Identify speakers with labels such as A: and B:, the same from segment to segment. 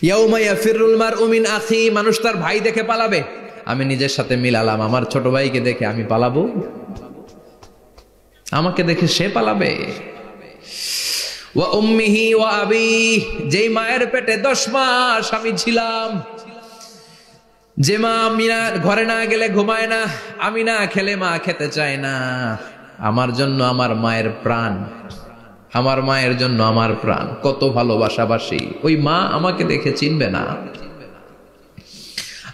A: ইয়াউমা ইয়াফিরুল মারউ মিন আখি, মানুষ তার ভাই দেখে পালাবে। আমি নিজের সাথে মিলালাম, আমার ছোট ভাইকে দেখে আমি পালাবো? আমাকে দেখে সে পালাবে? ওয়া উম্মিহি ওয়া আবি, যেই মায়ের পেটে 10 মাস আমি ছিলাম, যে মা আমি ঘরে না গেলে ঘুমায় না, আমি না খেলে মা খেতে চায় না, আমার জন্য আমার মায়ের প্রাণ, আমার মায়ের জন্য আমার প্রাণ, কত ভালোবাসাবাসী। ওই মা আমাকে দেখে চিনবে না,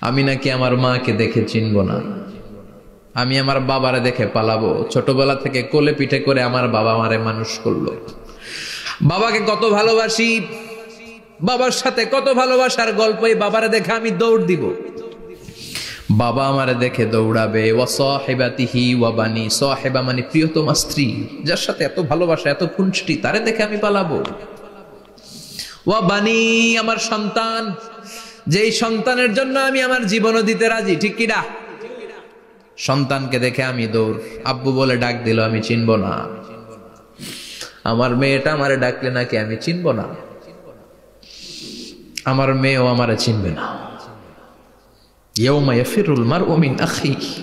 A: আমি নাকি আমার মাকে দেখে চিনব না। আমি আমার বাবারে দেখে পালাবো। ছোটবেলা থেকে কোলে পিঠে করে আমার বাবা আমারে মানুষ করলো, বাবাকে কত ভালোবাসি, বাবার সাথে কত ভালোবাসার গল্প, এই বাবারে দেখে আমি দৌড় দিব, বাবা আমারে দেখে দৌড়াবে। ওয়া সাহিবাতিহি ওয়া বানি, সাহিবা মানে প্রিয়তমা স্ত্রী, যার সাথে এত ভালোবাসা এত খুনসুটি, তারে দেখে আমি পালাবো। ওয়া বানি, আমার সন্তান, যেই সন্তানের জন্য আমি আমার জীবনও দিতে রাজি, ঠিক কিনা? সন্তানকে দেখে আমি দৌড়। আব্বু বলে ডাক দিল, আমি চিনব না। আমার মেয়েটা আমারে ডাকলে নাকি আমি চিনব না, আমার মেয়েও আমারে চিনবে না। ইয়াউমা ইয়াফিরুল মারউ মিন আখিহি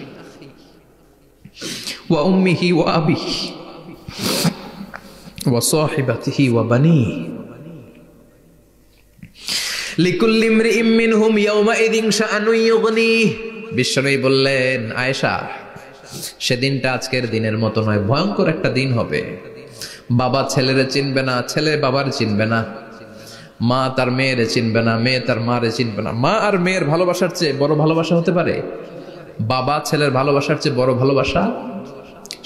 A: ওয়া উম্মিহি ওয়া আবিহি ওয়া সাহিবাতিহি ওয়া বানিহি লিকুল্লি ইমরিইম মিনহুম ইয়াউমাইযিন শাআনুন ইউগনিহি। বিশ্বনবী বললেন, আয়েশা, সেদিনটা আজকের দিনের মতো নয়, ভয়ঙ্কর একটা দিন হবে। বাবা ছেলেরে চিনবে না, ছেলে বাবার চিনবে না, মা তার মেয়েরে চিনবে না, মেয়ে তার মারে চিনবে না। মা আর মেয়ের ভালোবাসার চেয়ে বড় ভালোবাসা হতে পারে? বাবা ছেলের ভালোবাসার চেয়ে বড় ভালোবাসা?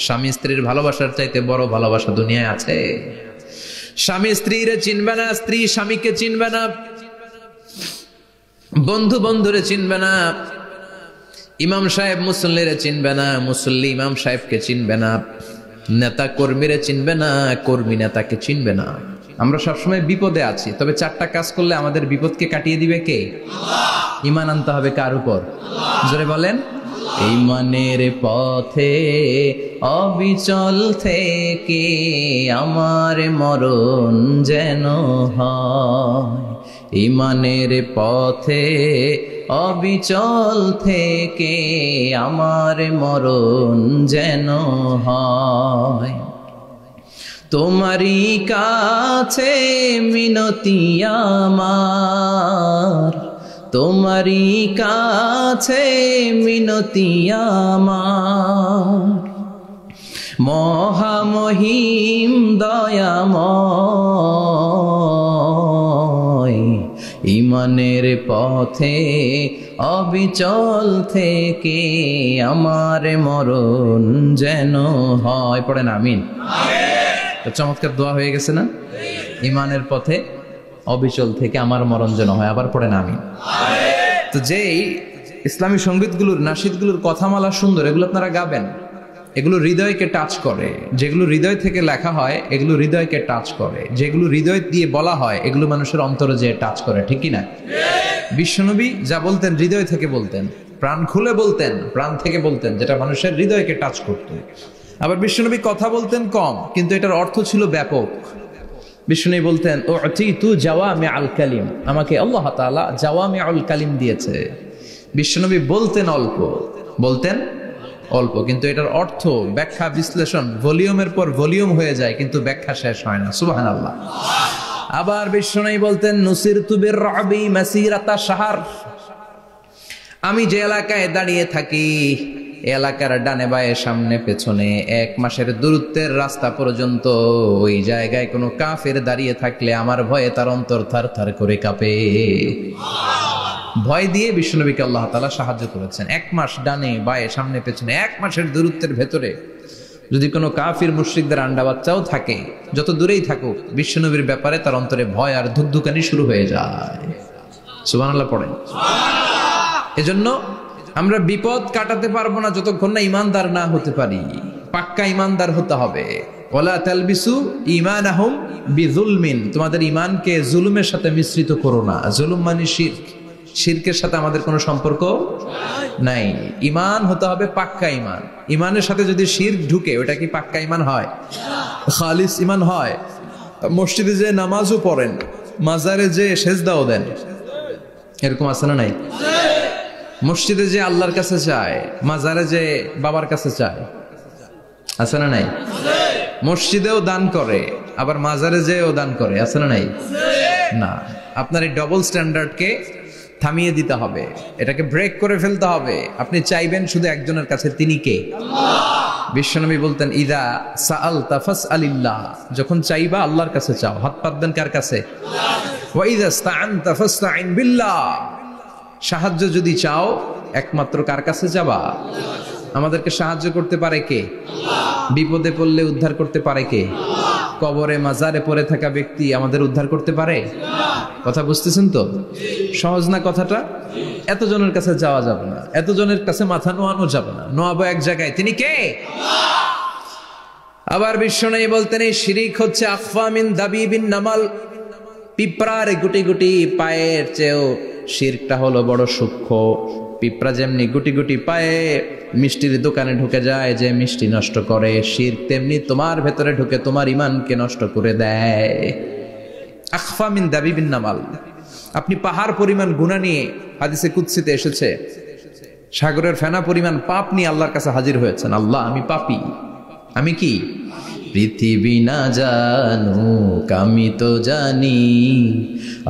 A: স্বামী স্ত্রীর ভালোবাসার চাইতে বড় ভালোবাসা দুনিয়ায় আছে? স্বামী স্ত্রীরে চিনবে না, স্ত্রী স্বামীকে চিনবে না, বন্ধু বন্ধুরে চিনবে না, ইমাম সাহেব মুসল্লিরে চিনবে না, মুসল্লি ইমাম সাহেবকে চিনবে না, নেতা কর্মীরে চিনবে না, কর্মী নেতাকে চিনবে না। আমরা সবসময় বিপদে আছি, তবে 4টা কাজ করলে আমাদের বিপদকে কাটিয়ে দিবে কে? আল্লাহ। ঈমান আনতে হবে কার উপর? জোরে বলেন। ঈমানের পথে অবিচল থেকে আমার মরণ যেন হয়, ঈমানের পথে অবিচল থেকে আমার মরণ যেন হয়। তোমারই কাছে মিনতি আমার, তোমারই কাছে মিনতি আমার, মহামহিম দয়াময়, ঈমানের পথে অবিচল থেকে আমার মরণ যেন হয়। পড়েন আমিন। চমৎকার দোয়া হয়ে গেছে না? ঈমানের পথে অবিচল থেকে আমার মরণ যেন হয়। আবার পড়েন আমিন। তো যেই ইসলামী সঙ্গীতগুলোর, নাশিদগুলোর কথামালা সুন্দর, এগুলো আপনারা গাবেন, এগুলো হৃদয়কে টাচ করে। যেগুলো হৃদয় থেকে লেখা হয় এগুলো হৃদয়কে টাচ করে, যেগুলো হৃদয় দিয়ে বলা হয় এগুলো মানুষের অন্তরে যে টাচ করে, ঠিক কি না? বিশ্বনবী যা বলতেন হৃদয় থেকে বলতেন, প্রাণ খুলে বলতেন, প্রাণ থেকে বলতেন, যেটা মানুষের হৃদয়কে টাচ করত। আবার বিশ্বনবী কথা বলতেন কম, কিন্তু এটার অর্থ ছিল ব্যাপক। বিশ্বনবী বলতেন, উতিতু জাওয়ামিউল কালিম, আমাকে আল্লাহ তাআলা জাওয়ামিউল কালিম দিয়েছে। বিশ্বনবী বলতেন অল্প, বলতেন অল্প, কিন্তু এটার অর্থ, ব্যাখ্যা, বিশ্লেষণ ভলিউমের পর ভলিউম হয়ে যায়, কিন্তু ব্যাখ্যা শেষ হয় না। সুবহানাল্লাহ। আবার বিশ্বনবী বলতেন, নুসিরতু বিররবি মাসিরাতা শাহর, আমি যে এলাকায় দাঁড়িয়ে থাকি এলাকার ডানে বায়ে সামনে পেছনে 1 মাসের দূরত্বের রাস্তা পর্যন্ত ওই জায়গায় কোনো কাফের দাঁড়িয়ে থাকলে আমার ভয়ে তার অন্তর থার থার করে কাঁপে। ভয় দিয়ে বিশ্বনবীকে আল্লাহ তাআলা সাহায্য করেছেন। 1 মাস ডানে বায়ে সামনে পেছনে 1 মাসের দূরত্বের ভেতরে যদি কোনো কাফির মুশরিকদের আন্ডা বাচ্চাও থাকে, যত দূরেই থাকুক, বিশ্বনবীর ব্যাপারে তার অন্তরে ভয় আর ধুকধুকানি শুরু হয়ে যায়। সুবহানাল্লাহ পড়েন। এজন্য আমরা বিপদ কাটাতে পারবো না যতক্ষণ না ইমানদার না হতে পারি। পাক্কা ইমানদার হতে হবে। ওয়ালা তালবিসু ঈমানাহুম বিযুলমিন, তোমাদের ঈমানকে জুলুমের সাথে মিশ্রিত করো না। জুলুম মানে শিরক, শিরকের সাথে আমাদের কোনো সম্পর্ক নাই। ঈমান হতে হবে পাক্কা ঈমান। ঈমানের সাথে যদি শিরক ঢুকে, ওটা কি পাক্কা ঈমান হয়? খালিস ঈমান হয়? মসজিদে যে নামাজও পড়েন, মাজারে যে সেজদাও দেন, এরকম আছে না নাই? মসজিদে যে আল্লাহর কাছে চায়, মাজারে যে বাবার কাছে চায়, আছে না নাই? মসজিদেও দান করে, আবার মাজারে যেও দান করে, আছে না নাই? না, আপনার এই ডবল স্ট্যান্ডার্ডকে থামিয়ে দিতে হবে, এটাকে ব্রেক করে ফেলতে হবে। আপনি চাইবেন শুধু একজনের কাছে, তিনি কে? বিশ্বনবী বলতেন, ইদা সাআলতা ফাসআলিল্লাহ, যখন চাইবা আল্লাহর কাছে চাও। হাত পাত দেন কার কাছে? ওয়া ইদা ইসতাআনতা ফাসতাইন বিল্লাহ, সাহায্য যদি চাও একমাত্র কার কাছে যাবা? আমাদেরকে সাহায্য করতে পারে কে? বিপদে পড়লে উদ্ধার করতে পারে কে? কবরে মাজারে পড়ে থাকা ব্যক্তি আমাদের উদ্ধার করতে পারে? কথা বুঝতেছেন তো? সহজ না কথাটা? এতজনের কাছে যাওয়া যাবে না, এতজনের কাছে মাথা নোয়ানো যাবে না, নোয়াবো এক জায়গায়, তিনি কে? আবার বিশ্বনবী বলতেন, এই শিরিক হচ্ছে আখফা মিন দাবিবিন নামাল, পিঁপড়ার গুটি গুটি পায়ের চেয়েও শিরকটা হলো বড় সূক্ষ্ম। পিঁপড়া যেমনি গুটি গুটি পায়ে মিষ্টির দোকানে ঢুকে যায়, যে মিষ্টি নষ্ট করে, শিরক তেমনি তোমার ভেতরে ঢুকে তোমার ঈমানকে নষ্ট করে দেয়। আখফা মিন দাবিবিন নামাল। আপনি পাহাড় পরিমাণ গুনাহ নিয়ে, হাদিসে কুদসিতে এসেছে, সাগরের ফেনা পরিমাণ পাপ নিয়ে আল্লাহর কাছে হাজির হয়েছেন। আল্লাহ, আমি পাপী, আমি কি? পৃথিবী না জানুক আমি তো জানি,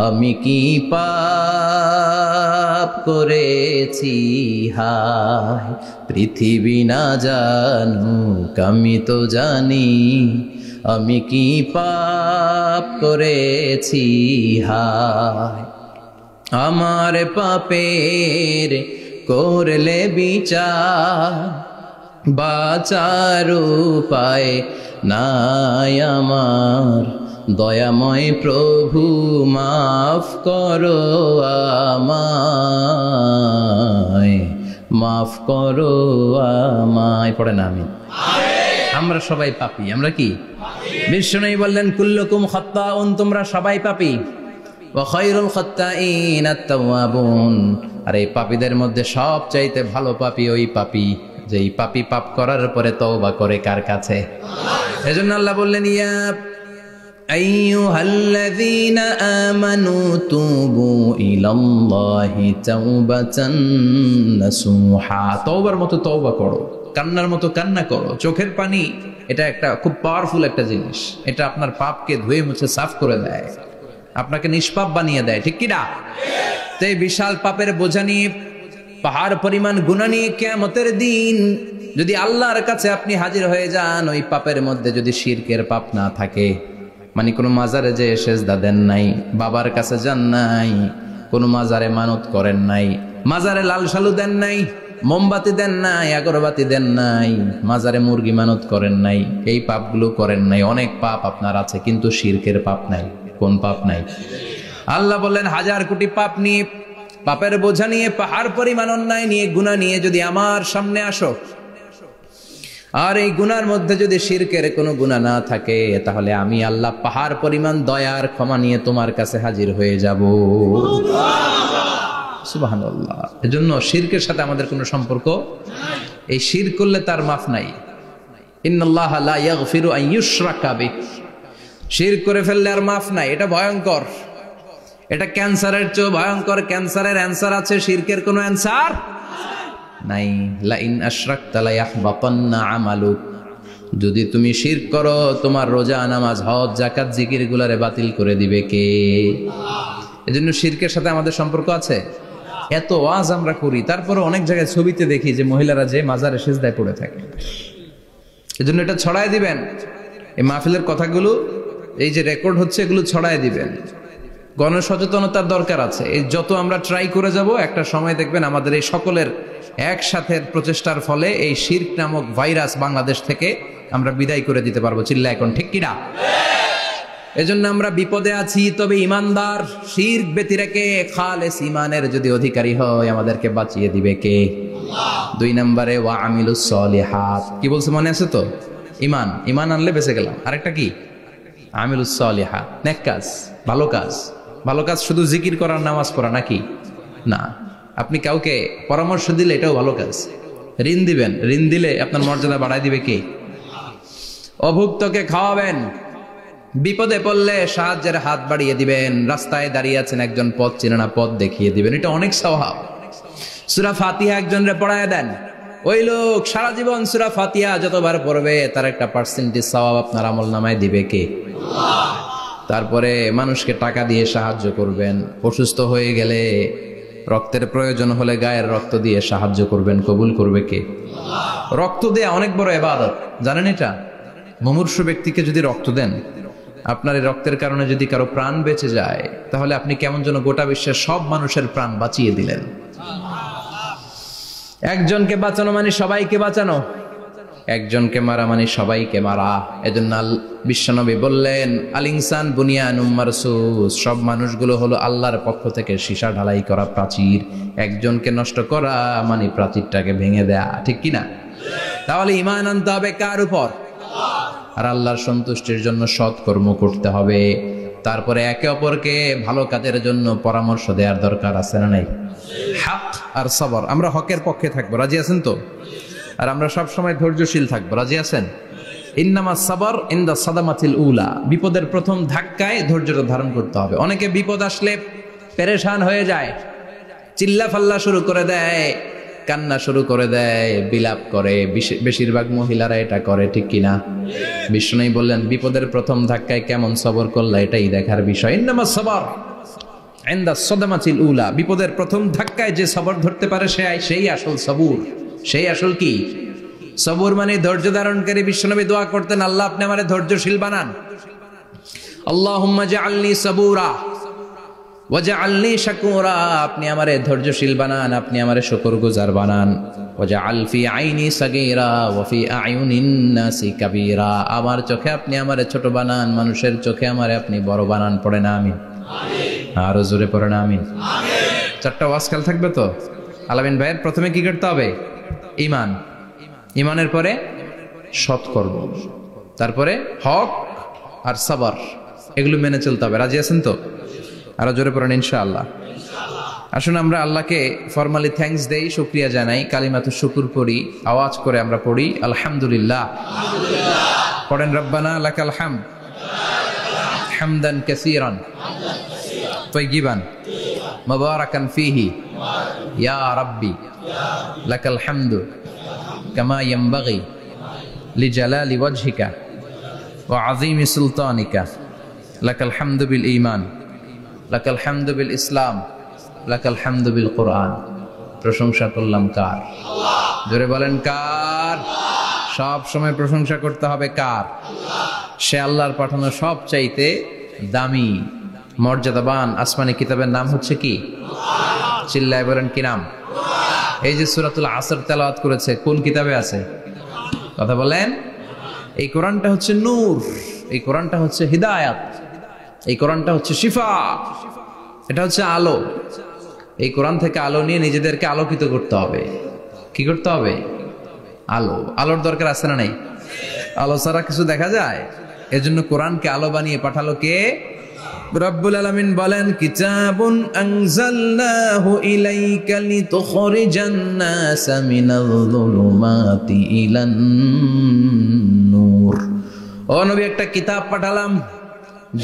A: আমি কি পাপ করেছি হায়। পৃথিবী না জানুক আমি তো জানি, আমি কি পাপ করেছি হায়। আমার পাপের করলে বিচার, বাঁচার উপায় নাই আমার। দয়াময় প্রভু মাফ করো আমায়, মাফ করো আমায়। পড়েন আমিন। আমরা সবাই পাপী। আমরা কি? বিশ্বনবী বললেন, কুল্লুকুম খাত্তাউন, তোমরা সবাই পাপী। ওয়া খায়রুল খাত্তাইন আত-তাওয়াবুন, আর এই পাপীদের মধ্যে সবচাইতে ভালো পাপী ওই পাপী যেই পাপী পাপ করার পরে তওবা করে কার কাছে? এজন্য আল্লাহ বললেন, ইয়া আইয়ুহাল্লাযীনা আমানু তুবু ইলাল্লাহি তাওবাতান নাসুহা, তওবার মতো তওবা করো, কান্নার মতো কান্না করো। চোখের পানি এটা একটা খুব পাওয়ারফুল একটা জিনিস, এটা আপনার পাপকে ধুয়ে মুছে সাফ করে দেয়, আপনাকে নিষ্পাপ বানিয়ে দেয়, ঠিক কি না? তো এই বিশাল পাপের বোঝা নিয়ে, পাহাড় পরিমাণ গুনাহ নিয়ে কিয়ামতের দিন যদি আল্লাহর কাছে আপনি হাজির হয়ে যান, ওই পাপের মধ্যে যদি শিরকের পাপ না থাকে, মানে কোনো মাজারে যে সেজদা দেন নাই, বাবার কাছে যান নাই, কোনো মাজারে মানত করেন নাই, মাজারে লাল শালু দেন নাই, মোমবাতি দেন নাই, আগরবাতি দেন নাই, মাজারে মুরগি মানত করেন নাই, এই পাপগুলো করেন নাই, অনেক পাপ আপনার আছে, কিন্তু শিরকের পাপ নাই। কোন পাপ নাই? আল্লাহ বললেন, হাজার কোটি পাপ নিয়ে, পাপের বোঝা নিয়ে, পাহাড় পরিমাণ অন্যায় নিয়ে, গুনাহ নিয়ে যদি আমার সামনে আসো, আর এই গুনার মধ্যে যদি শিরকের কোনো গুনাহ না থাকে, তাহলে আমি আল্লাহ পাহাড় পরিমাণ দয়ার ক্ষমা নিয়ে তোমার কাছে হাজির হয়ে যাব। সুবহানাল্লাহ। এজন্য শিরকের সাথে আমাদের কোনো সম্পর্ক, এই শিরক করলে তার মাফ নাই। ইন্নাল্লাহা লা ইয়াগফিরু আন ইউশরাকা বিহি, শিরক করে ফেললে আর মাফ নাই। এটা ভয়ঙ্কর, এটা ক্যান্সারের চেয়ে ভয়ঙ্কর। ক্যান্সারের অ্যান্সার আছে, শিরকের কোনো অ্যান্সার নাই। লা ইন আশরাকতা লা ইয়াহবাতান্না আমালুক, যদি তুমি শিরক করো, তোমার রোজা, নামাজ, হজ, যাকাত, জিকির গুলারে বাতিল করে দিবে কে? এজন্য শিরকের সাথে আমাদের সম্পর্ক আছে। এত ওয়াজ আমরা করি, তারপরে অনেক জায়গায় ছবিতে দেখি যে মহিলারা যে মাজারে সিজদায় পড়ে থাকে। এজন্য এটা ছড়ায় দিবেন, এই মাহফিলের কথাগুলো, এই যে রেকর্ড হচ্ছে, এগুলো ছড়ায় দিবেন। গণসচেতনতার দরকার আছে। এই যত আমরা ট্রাই করে যাব, একটা সময় দেখবেন আমাদের এই সকলের একসাথে প্রচেষ্টার ফলে এই শিরক নামক ভাইরাস বাংলাদেশ থেকে আমরা বিদায় করে দিতে পারবো। চিল্লা এখন, ঠিক কিনা? এজন্য আমরা বিপদে আছি, তবে ইমানদার, শিরক ব্যতি রেখে খালেস ইমানের যদি অধিকারী হয়, আমাদেরকে বাঁচিয়ে দিবে কে? দুই নম্বরে ওয়া আমিলুস সলিহাত। কি বলছে মনে আছে তো? ইমান, ইমান আনলে বেঁচে গেলাম। আরেকটা কি? আমিলুস সলিহাত, নেক কাজ, ভালো কাজ। ভালো কাজ শুধু জিকির করার, নামাজ পড়া নাকি? না। আপনি কাউকে পরামর্শ দিলে এটাও ভালো কাজ। ঋণ দিবেন, ঋণ দিলে আপনার মর্যাদা বাড়ায় দিবে কে? অভুক্তকে খাওয়াবেন, বিপদে পড়লে সাহায্যের হাত বাড়িয়ে দিবেন। রাস্তায় দাঁড়িয়ে আছেন, একজন পথ চিনে না, পথ দেখিয়ে দিবেন, এটা অনেক সওয়াব। সূরা ফাতিহা একজনরে পড়ায় দেন, ওই লোক সারা জীবন সূরা ফাতিহা যতবার পড়বে তার একটা পার্সেন্টেজ সওয়াব আপনার আমলনামায় দিবে কে? আল্লাহ। তারপরে মানুষকে টাকা দিয়ে সাহায্য করবেন, অসুস্থ হয়ে গেলে রক্তের প্রয়োজন হলে গায়ের রক্ত দিয়ে সাহায্য করবেন, কবুল করবে কে? আল্লাহ। রক্ত দেয়া অনেক বড় ইবাদত, জানেন এটা? মুমূর্ষু ব্যক্তিকে যদি রক্ত দেন, আপনার এই রক্তের কারণে যদি কারো প্রাণ বেঁচে যায়, তাহলে আপনি কেমন যেন গোটা বিশ্বের সব মানুষের প্রাণ বাঁচিয়ে দিলেন। একজনকে বাঁচানো মানে সবাইকে বাঁচানো, একজনকে মারা মানে সবাইকে মারা। এজন্য বিশ্বনবী বললেন, আল ইনসান বুনিয়ানুম মারসুস, সব মানুষগুলো হলো আল্লাহর পক্ষ থেকে সীসা ঢালাই করা প্রাচীর। একজনকে নষ্ট করা মানে প্রাচীরটাকে ভেঙে দেয়া, ঠিক কিনা? তাহলে ঈমান আনতে হবে কার উপর? আর আল্লাহর সন্তুষ্টির জন্য সৎ কর্ম করতে হবে। তারপরে একে অপরকে ভালো কাজের জন্য পরামর্শ দেওয়ার দরকার আছে না নাই? হক আর সবর, আমরা হকের পক্ষে থাকবো, রাজি আছেন তো? আর আমরা সব সময় ধৈর্যশীল থাকবো, রাজি আছেন? ইন্নামা সাবর ইনদা সাদামাতিল উলা, বিপদের প্রথম ধাক্কায় ধৈর্যটা ধারণ করতে হবে। অনেকে বিপদ আসলে পেরেশান হয়ে যায়, চিল্লা ফাল্লা শুরু করে দেয়, কান্না শুরু করে দেয়, বিলাপ করে। বেশিরভাগ মহিলারা এটা করে, ঠিক কিনা? বিষ্ণু বললেন, বিপদের প্রথম ধাক্কায় কেমন সবর করলা এটাই দেখার বিষয়। ইন্নামা সাবর ইনদা সাদামাতিল উলা, বিপদের প্রথম ধাক্কায় যে সবর ধরতে পারে সেই আসল সবুর, সেই আসল কি সবুর মানে ধৈর্য ধারণকারী। বিশ্বনবী দোয়া করতেন, আল্লাহ আপনি আমারে ধৈর্যশীল বানান। আল্লাহুম্মা জাআলনি সাবুরা ওয়াজআলনি শাকুরা, আপনি আমারে ধৈর্যশীল বানান, আপনি আমারে শুকরগুজার বানান। ওয়াজআল ফি আইনি সাগীরা ওয়া ফি আয়ুনিন নাসি কাবীরা, আমার চোখে আপনি আমারে ছোট বানান, মানুষের চোখে আমারে আপনি বড় বানান। পড়ে না আমিন? আমিন। আরো জোরে পড়ে না আমিন? আমিন। চারটা ওয়াজ কাল থাকবে তো? আলামিন ভাইয়ের প্রথমে কি করতে হবে? ঈমান। ঈমানের পরে সৎকর্ম, তারপরে হক আর সবর, এগুলো মেনে চলতে হবে। রাজি আছেন তো? আরো জোরে পড়েন ইনশাআল্লাহ। আসুন আমরা আল্লাহকে ফরমালি থ্যাঙ্কস দেই, শুকরিয়া জানাই, কালিমাতু শুকুর পড়ি, আওয়াজ করে আমরা পড়ি আলহামদুলিল্লাহ। পড়েন রব্বানা লাকাল হামদ হামদান কাসীরান তাইয়িবান মুবারাকান ফীহি ইয়া রাব্বি লাকাল হামদু কামা ইয়ানবাগি লিজালালি ওয়াজহিকা ওয়া আযীমি সুলতানিকা লাকাল হামদু বিল ঈমান লাকাল হামদু বিল ইসলাম লাকাল হামদু বিল কোরআন। প্রশংসা করলাম কার? আল্লাহ। জোরে বলেন কার? সব সময় প্রশংসা করতে হবে কার? আল্লাহ। সে আল্লাহর পাঠানো সব চাইতে দামি মর্যাদাবান আসমানি কিতাবের নাম হচ্ছে কি? কোরআন। চিল্লায় বলেন কি নাম? কোরআন। এই যে সূরাতুল আসর তেলাওয়াত করেছে, কোন কিতাবে আছে? কথা বলেন। এই কোরআনটা হচ্ছে নূর, এই কোরআনটা হচ্ছে হিদায়াত, এই কোরআনটা হচ্ছে শিফা, এটা হচ্ছে আলো। এই কোরআন থেকে আলো নিয়ে নিজেদেরকে আলোকিত করতে হবে। কি করতে হবে? আলো। আলোর দরকার আছে না নাই? আলো ছাড়া কিছু দেখা যায়? এজন্য কোরআনকে আলো বানিয়ে পাঠালো কে? রব্বুল আলামিন বলেন, কিতাবুন আনজালনাহু ইলাইকা লিতুখরিজান নাসা মিনাল যুলুমাতি ইলান নূর। ও নবী, একটা কিতাব পাঠালাম,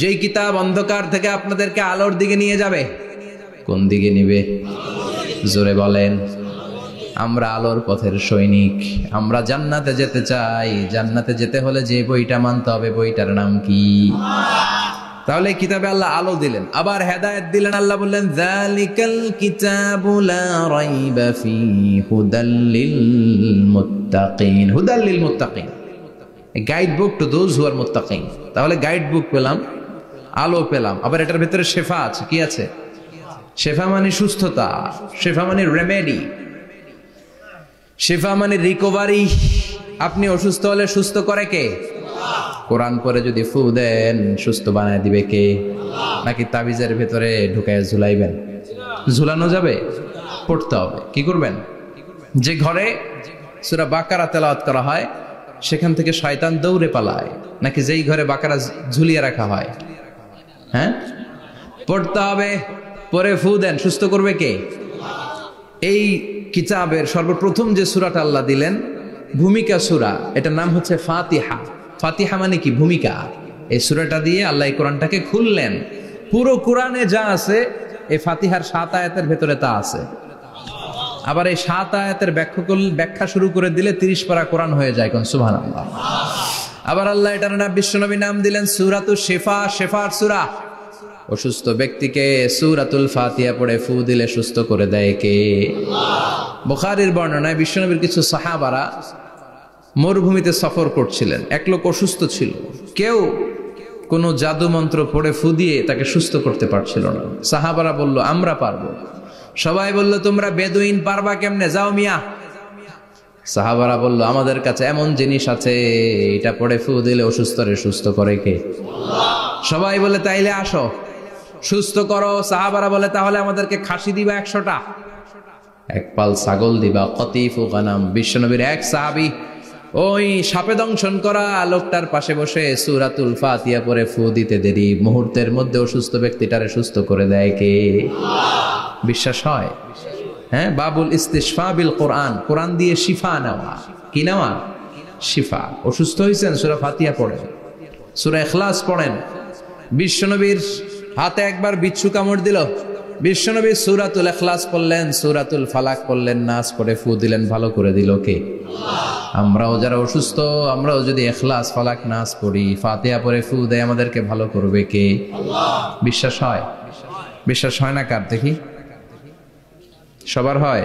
A: যেই কিতাব অন্ধকার থেকে আপনাদেরকে আলোর দিকে নিয়ে যাবে। কোন দিকে নিবে? জোরে বলেন। আমরা আলোর পথের সৈনিক, আমরা জান্নাতে যেতে চাই। জান্নাতে যেতে হলে যে বইটা মানতে হবে, বইটার নাম কি? তাহলে কিতাবে আল্লাহ আলো দিলেন, আবার হেদায়েত দিলেন। আল্লাহ বললেন, যালিকাল কিতাবু লা রাইবা ফীহি হুদাল লিল মুত্তাকিন। হুদাল লিল মুত্তাকিন, a guide book to those who are muttaqin। তাহলে গাইড বুক পেলাম, আলো পেলাম, আবার এটার ভিতরে শেফা আছে। কি আছে? শেফা মানে সুস্থতা, শেফা মানে রেমেডি, শেফা মানে রিকভারি। আপনি অসুস্থ হলে সুস্থ করে কে? কোরআন পরে যদি ফু দেন, সুস্থ বানায় দিবে কে? নাকি তাবিজের ভেতরে ঢুকায় ঝুলাইবেন? ঝুলানো যাবে? পড়তে হবে। কি করবেন? যে ঘরে সূরা বাকারা তেলাওয়াত করা হয় সেখান থেকে শয়তান দৌড়ে পালায়, নাকি যেই ঘরে বাকারা ঝুলিয়ে রাখা হয়? হ্যাঁ, পড়তে হবে। পরে ফু দেন, সুস্থ করবে কে? এই কিতাবের সর্বপ্রথম যে সূরাটা আল্লাহ দিলেন, ভূমিকা সূরা, এটার নাম হচ্ছে ফাতিহা। ফাতিহা মানে কি? ভূমিকা। এই সূরাটা দিয়ে আল্লাহ এই কোরআনটাকে খুললেন। পুরো কোরআনে যা আছে এই ফাতিহার 7 আয়াতের ভেতরে তা আছে। আবার এই 7 আয়াতের ব্যাখ্যা শুরু করে দিলে 30 পারা কোরআন হয়ে যায়। কোন সুবহানাল্লাহ। আবার আল্লাহ এটার নাম বিশ্বনবী নাম দিলেন সূরাতুশ শিফা, শিফার সূরা। অসুস্থ ব্যক্তিকে সূরাতুল ফাতিহা পড়ে ফু দিলে সুস্থ করে দেয় কে? বুখারীর বর্ণনায় বিশ্বনবীর কিছু সাহাবারা মরুভূমিতে সফর করছিলেন। এক লোক অসুস্থ ছিল, কেউ কোনো জাদু মন্ত্র পড়ে ফু দিয়ে তাকে সুস্থ করতে পারছিল না। সাহাবারা বলল আমরা পারবো। সবাই বলল তোমরা বেদুইন, পারবা কেমনে, যাও মিয়া। সাহাবারা বলল আমাদের কাছে এমন জিনিস আছে, এটা পড়ে ফু দিলে অসুস্থরে সুস্থ করে কে? সবাই বলে তাইলে আসো সুস্থ করো। সাহাবারা বলে তাহলে আমাদেরকে খাসি দিবা 100টা, এক পাল ছাগল দিবা, কতিফু গানাম। বিশ্বনবীর এক সাহাবী ওই সাপে দংশন করা লোকটার পাশে বসে সূরাতুল ফাতিহা পড়ে ফু দিতে দেরি মুহূর্তের মধ্যে অসুস্থ ব্যক্তিটারে সুস্থ করে দেয় কে? বিশ্বাস হয়? হ্যাঁ, বাবুল ইস্তিশফা বিল কোরআন, কোরআন দিয়ে শিফা নেওয়া। কি নেওয়া? শিফা। অসুস্থ হয়েছেন, সূরা ফাতিহা পড়েন, সূরা ইখলাস পড়েন। বিশ্বনবীর হাতে একবার বিচ্ছু কামড় দিল, বিশ্বনবী সূরাতুল ইখলাস পড়লেন, সূরাতুল ফালাক পড়লেন, নাস পড়ে ফু দিলেন, ভালো করে দিল কে? আমরাও যারা অসুস্থ, আমরাও যদি ইখলাস ফালাক নাস পড়ি, ফাতিহা পড়ে ফু দেয়, আমাদেরকে ভালো করবে কে? বিশ্বাস হয়? বিশ্বাস হয় না কার? দেখি সবার হয়?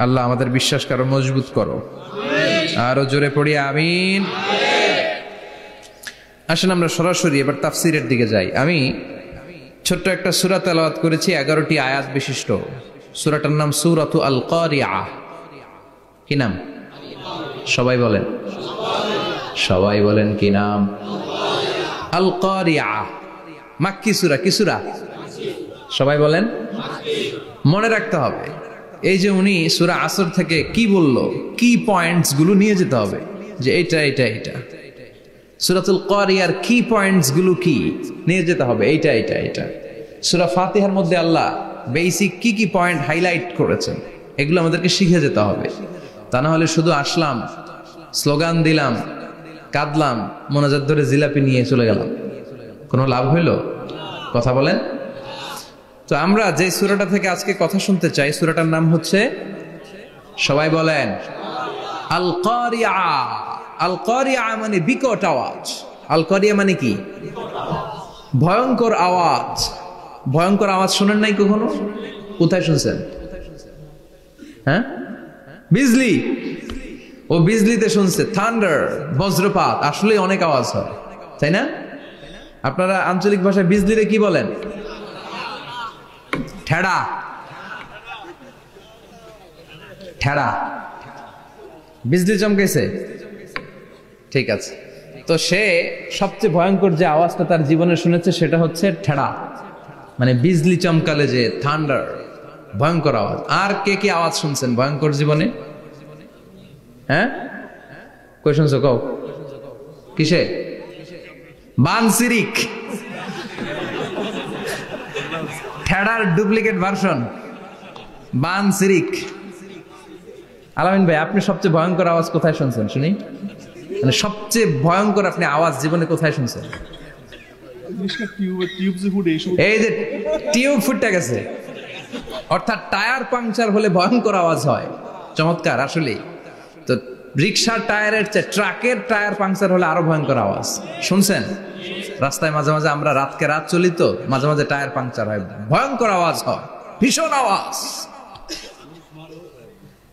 A: আল্লাহ আমাদের বিশ্বাস করো, মজবুত করো। আরো জোরে পড়ি আমিন। আসেন আমরা সরাসরি এবার তাফসিরের দিকে যাই। আমি ছোট্ট একটা সূরা তেলাওয়াত করেছি, 11টি আয়াত বিশিষ্ট। সূরাটার নাম সূরাতু আল কারিআ। কি নাম? সবাই বলেন, সবাই বলেন কি নাম? আল কারিআ। মাক্কি সূরা। কি সূরা? সবাই বলেন। মনে রাখতে হবে এই যে উনি সূরা আসর থেকে কি বলল, কি পয়েন্টস গুলো নিয়ে যেতে হবে, যে এটা এটা এটা। সূরাতুল কারিয়ার কি পয়েন্টস গুলো কি নিয়ে যেতে হবে, এইটা এটা এটা। সূরা ফাতিহার মধ্যে আল্লাহ বেসিক কি কি পয়েন্ট হাইলাইট করেছেন, এগুলো আমাদেরকে শিখে যেতে হবে। তা না হলে শুধু আসলাম, স্লোগান দিলাম, কাঁদলাম, মোনাজাত ধরে জিলাপি নিয়ে চলে গেলাম, কোনো লাভ হইল? কথা বলেন। তো আমরা যে সূরাটা থেকে আজকে কথা শুনতে চাই, সূরাটার নাম হচ্ছে, সবাই বলেন, আল কারিআ। আল কারিআ মানে বিকট আওয়াজ। আল কারিআ মানে কি? ভয়ঙ্কর আওয়াজ। ভয়ঙ্কর আওয়াজ শোনেন নাই কখনো? কোথায় শুনছেন? হ্যাঁ, বিজলি। ও বিজলিতে শুনছে, থান্ডার, বজ্রপাত। আসলে অনেক আওয়াজ হয়, তাই না? আপনারা আঞ্চলিক ভাষায় বিজলিতে কি বলেন? ঠেড়া। ঠেড়া। বিজলি চমকেছে, ঠিক আছে। তো সে সবচেয়ে ভয়ঙ্কর যে আওয়াজটা তার জীবনে শুনেছে সেটা হচ্ছে ঠেড়া, মানে বিজলি চমকালে যে থান্ডার, ভয়ঙ্কর আওয়াজ। আর কে কি আওয়াজ শুনছেন ভয়ঙ্কর জীবনে? হ্যাঁ, কই শুনছো? কও কিসে? বানসিরিক, ঠেড়ার ডুপ্লিকেট ভার্সন বানসিরিক। আলামিন ভাই, আপনি সবচেয়ে ভয়ঙ্কর আওয়াজ কোথায় শুনছেন শুনি? মানে সবচেয়ে ভয়ঙ্কর আপনি আওয়াজ জীবনে কোথায় শুনছেন? এই যে টিউব ফুটে গেছে, অর্থাৎ টায়ার পাংচার হলে ভয়ঙ্কর আওয়াজ হয়। চমৎকার। আসলে তো রিক্সার টায়ারের চেয়ে ট্রাকের টায়ার পাংচার হলে আরো ভয়ঙ্কর আওয়াজ। শুনছেন? রাস্তায় মাঝে মাঝে আমরা রাতকে রাত চলি, তো মাঝে মাঝে টায়ার পাংচার হয়, ভয়ঙ্কর আওয়াজ হয়, ভীষণ আওয়াজ।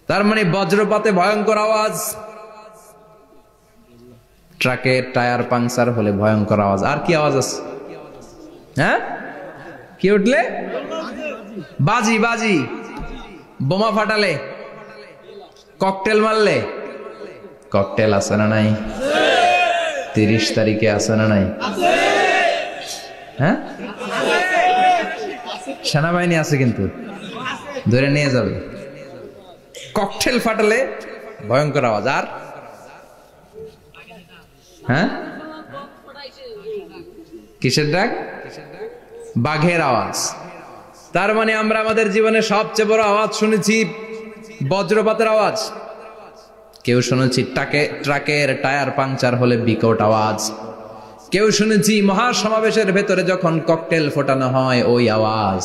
A: তার মানে বজ্রপাতে ভয়ঙ্কর আওয়াজ, ট্রাকের টায়ার পাংচার হলে ভয়ঙ্কর আওয়াজ। আর কি আওয়াজ আছে? হ্যাঁ, কি উঠলে? বাজি। বাজি, বোমা ফাটালে, ককটেল মারলে। ককটেল আছে না নাই? 30 তারিখে আছে না নাই? হ্যাঁ, সেনাবাহিনী আছে কিন্তু ধরে নিয়ে যাবে। ককটেল ফাটালে ভয়ঙ্কর আওয়াজ। আর হ্যাঁ, কিসের ডাক? বাঘের আওয়াজ। তার মানে আমরা আমাদের জীবনে সবচেয়ে বড় আওয়াজ শুনেছি বজ্রপাতের আওয়াজ। কেউ শুনেছি ট্রাকের টায়ার পাংচার হলে বিকট আওয়াজ। কেউ শুনেছি মহাসমাবেশের ভেতরে যখন ককটেল ফোটানো হয় ওই আওয়াজ,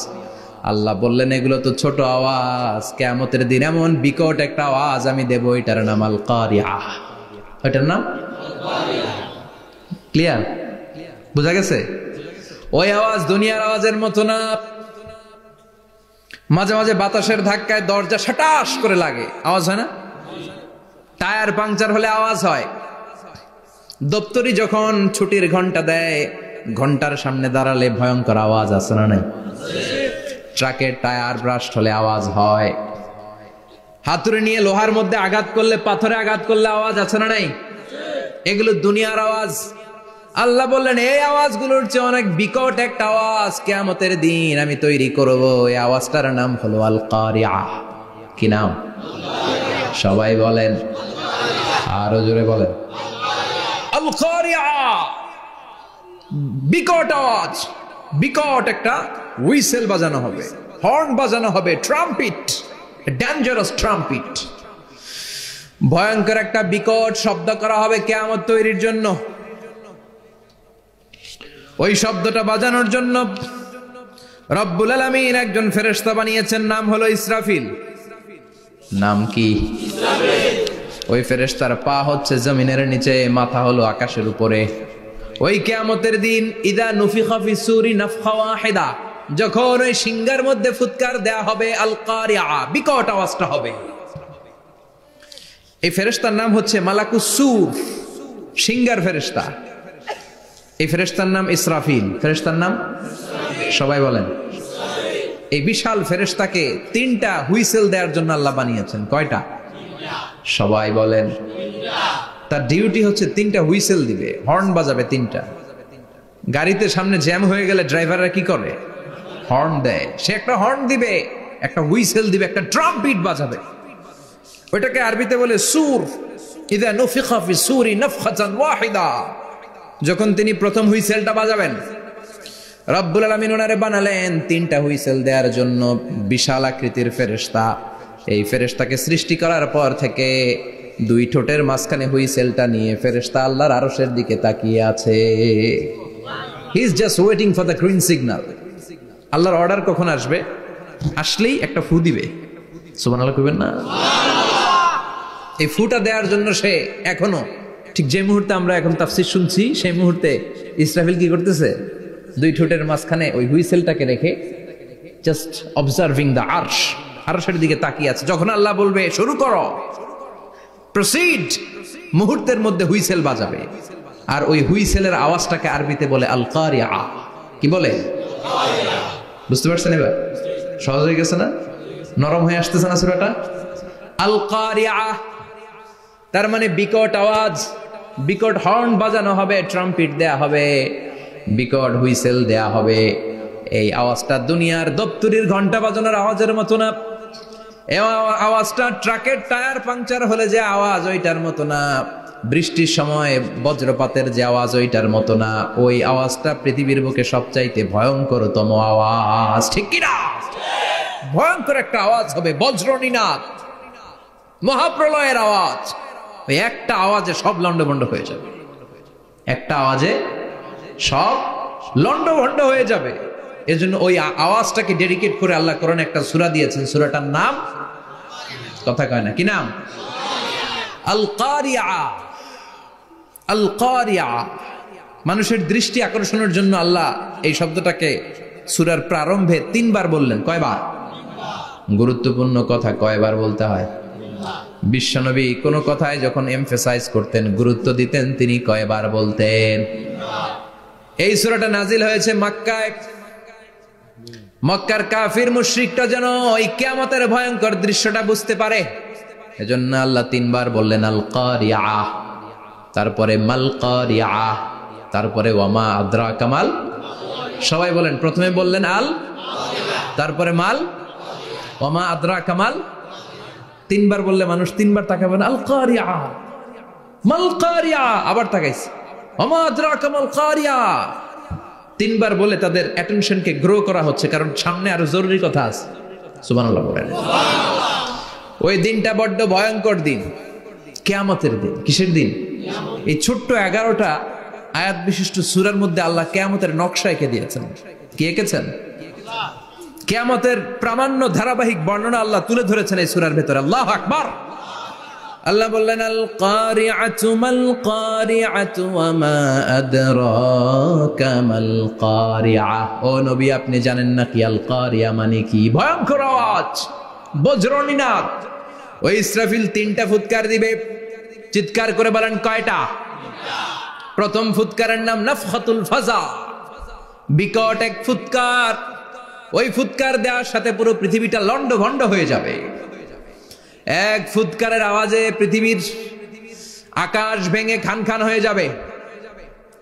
A: আল্লাহ বললেন এগুলো তো ছোট আওয়াজ, কিয়ামতের দিন এমন বিকট একটা আওয়াজ আমি দেব, এটার নাম আল কারিআহ। এটার নাম ক্লিয়ার? বুঝা গেছে? ওই আওয়াজ দুনিয়ার আওয়াজের মতো না। মাঝে মাঝে বাতাসের ধাক্কায় দরজা সাটাস করে লাগে, আওয়াজ হয় না? টায়ার পাংচার হলে আওয়াজ হয়। দপ্তরি যখন ছুটির ঘন্টা দেয়, ঘন্টার সামনে দাঁড়ালে ভয়ঙ্কর আওয়াজ আছে না নাই? ট্রাকের টায়ার ব্রাস্ট হলে আওয়াজ হয়। হাতুড়ি নিয়ে লোহার মধ্যে আঘাত করলে, পাথরে আঘাত করলে আওয়াজ আছে না নাই? এগুলো দুনিয়ার আওয়াজ। আল্লাহ বললেন এই আওয়াজগুলোর চেয়ে অনেক বিকট একটা আওয়াজ কিয়ামতের দিন আমি তৈরি করব। এই আওয়াজটার নাম হলো আল কারিআহ। কি নাম? সবাই বলেন, আরো জোরে বলেন, আল কারিআহ। বিকট আওয়াজ, বিকট একটা হুইসেল বাজানো হবে, হর্ন বাজানো হবে, ট্রাম্পিট, ডেঞ্জারাস ট্রাম্পিট। ভয়ঙ্কর একটা বিকট শব্দ করা হবে কিয়ামত তৈরির জন্য। ওই শব্দটা বাজানোর জন্য রব্বুল আলামিন একজন ফেরেশতা বানিয়েছেন, নাম হলো ইসরাফিল। নাম কি? ওই ফেরেশতার পা হচ্ছে জমিনের নিচে, মাথা হলো আকাশের উপরে। ওই কিয়ামতের দিন ইদা নুফিখা ফিস সূরি নাফখা ওয়াহিদা, যখন ওই সিংহার মধ্যে ফুৎকার দেয়া হবে, আল কারিআহ, বিকট আওয়াজটা হবে। এই ফেরেশতার নাম হচ্ছে মালাকুস সূর, সিংহার ফেরেশতা। এই ফেরেশতার নাম ইসরাফিল। ফেরেশতার নাম সবাই বলেন। এই বিশাল ফেরেশতাকে 3টা হুইসেল দেওয়ার জন্য আল্লাহ বানিয়েছেন। কয়টা? সবাই বলেন। তার ডিউটি হচ্ছে 3টা হুইসেল দিবে, হর্ন বাজাবে 3টা। গাড়িতে সামনে জ্যাম হয়ে গেলে ড্রাইভাররা কি করে? হর্ন দেয়। সে একটা হর্ন দিবে, একটা হুইসেল দিবে, একটা ট্রাম্পিট বাজাবে। ওইটাকে আরবিতে বলে সূর। ইদা নুফিখা ফিস সূরি নাফখাতান ওয়াহিদা, যখন তিনি প্রথম হুইসেলটা বাজাবেন, রব্বুল আলামিন ওনারে বানালেন 3টা হুইসেল দেওয়ার জন্য, বিশাল আকৃতির ফেরেশতা। এই ফেরেশতাকে সৃষ্টি করার পর থেকে 2 ঠোঁটের মাঝখানে হুইসেলটা নিয়ে ফেরেশতা আল্লাহর আরশের দিকে তাকিয়ে আছে। He is just waiting for the green signal. আল্লাহর অর্ডার কখন আসবে, আসলেই একটা ফু দিবে। সুবহানাল্লাহ কইবেন না? এই ফুটা দেওয়ার জন্য সে এখনো, ঠিক যে মুহূর্তে আমরা এখন তাফসীর শুনছি, সেই মুহূর্তে ইসরাফিল কি করতেছে? 2 ঠোঁটের মাঝখানে ওই হুইসেলটাকে রেখে জাস্ট অবজার্ভিং দ্য আরশ, আরশের দিকে তাকিয়ে আছে। যখন আল্লাহ বলবে শুরু করো, প্রসিড, মুহূর্তের মধ্যে হুইসেল বাজাবে। আর ওই হুইসেলের আওয়াজটাকে আরবিতে বলে আল কারিআহ। কি বলে? বুঝতে পারছেন এবার? সহজ হয়ে গেছে না? নরম হয়ে আসতেছে না সূরাটা? আল কারিআহ তার মানে বিকট আওয়াজ, বিকট হর্ন বাজানো হবে, ট্রাম্পিট দেয়া হবে, বিকট হুইসেল দেয়া হবে। এই আওয়াজটা দুনিয়ার দপ্তরির ঘন্টা বাজানোর আওয়াজের মতো না। এই আওয়াজটা ট্রাকের টায়ার পাংচার হলে যে আওয়াজ, ওইটার মতো না। বৃষ্টির সময় বজ্রপাতের যে আওয়াজ, ওইটার মতো না। ওই আওয়াজটা পৃথিবীর বুকে সবচাইতে ভয়ঙ্করতম আওয়াজ। ঠিক কিনা? ভয়ঙ্কর একটা আওয়াজ হবে, বজ্রনিনাদ, মহাপ্রলয়ের আওয়াজ। ওই একটা আওয়াজে সব লন্ডভন্ড হয়ে যাবে, একটা আওয়াজে সব লন্ডভন্ড হয়ে যাবে। এজন্য ওই আওয়াজটাকে ডেডিকেট করে আল্লাহ কোরআনে একটা সূরা দিয়েছেন। সূরাটার নাম, কথা কয় না, কি নাম? আল কারিআহ। আল কারিআহ, মানুষের দৃষ্টি আকর্ষণের জন্য আল্লাহ এই শব্দটাকে সূরার প্রারম্ভে 3 বার বললেন। কয়বার? গুরুত্বপূর্ণ কথা কয়বার বলতে হয়? বিশ্বনবী কোন কথায় যখন এমফাসাইজ করতেন, গুরুত্ব দিতেন, তিনি কয়বার বলতেন? এই সূরাটা নাজিল হয়েছে মক্কায়। মক্কার কাফির মুশরিকরা যেন ওই কিয়ামতের ভয়ঙ্কর দৃশ্যটা বুঝতে পারে, এজন্য আল্লাহ 3 বার বললেন আল কারিআহ, তারপরে মাল কারিআহ, তারপরে ওয়ামা আদরাকা মাল। সবাই বলেন। প্রথমে বললেন আল, তারপরে মাল, ওয়ামা আদরাকা মাল। 3 বার বললে মানুষ 3 বার তাকাবেন, আল কারিআহ, মাল কারিআহ, আবার তাকাইছে, ওয়ামা আদরাকা মাল কারিআহ। 3 বার বলে তাদের অ্যাটেনশনকে গ্রো করা হচ্ছে, কারণ সামনে আরো জরুরি কথা আছে। সুবহানাল্লাহ বলেন। ওই দিনটা বড্ড ভয়ঙ্কর দিন, কিয়ামতের দিন। কিসের দিন? এই ছোট্ট 11টা আয়াত বিশিষ্ট সূরার মধ্যে আল্লাহ কিয়ামতের নকশা এঁকে দিয়েছেন। কি এঁকেছেন? কিয়ামতের প্রামাণ্য ধারাবাহিক বর্ণনা আল্লাহ তুলে ধরেছেন এই সূরার ভেতরে। আল্লাহু আকবার। আল্লাহ বললেন আল কারিআতু মাল কারিআতু ওয়া মা আদরাকা মাল কারিআ। ও নবী, আপনি জানেন না কি আল কারিআ মানে কি? ভয়ঙ্কর আওয়াজ, বজ্রনিনাদ। ওই ইসরাফিল 3টা ফুৎকার দিবে। চিৎকার করে বলেন কয়টা? প্রথম ফুৎকারের নাম নাফখাতুল ফাজা, বিকট এক ফুৎকার। ওই ফুৎকার দেওয়ার সাথে পুরো পৃথিবীটা লন্ডভন্ড হয়ে যাবে। এক ফুৎকারের আওয়াজে পৃথিবীর আকাশ ভেঙে খান খান হয়ে যাবে,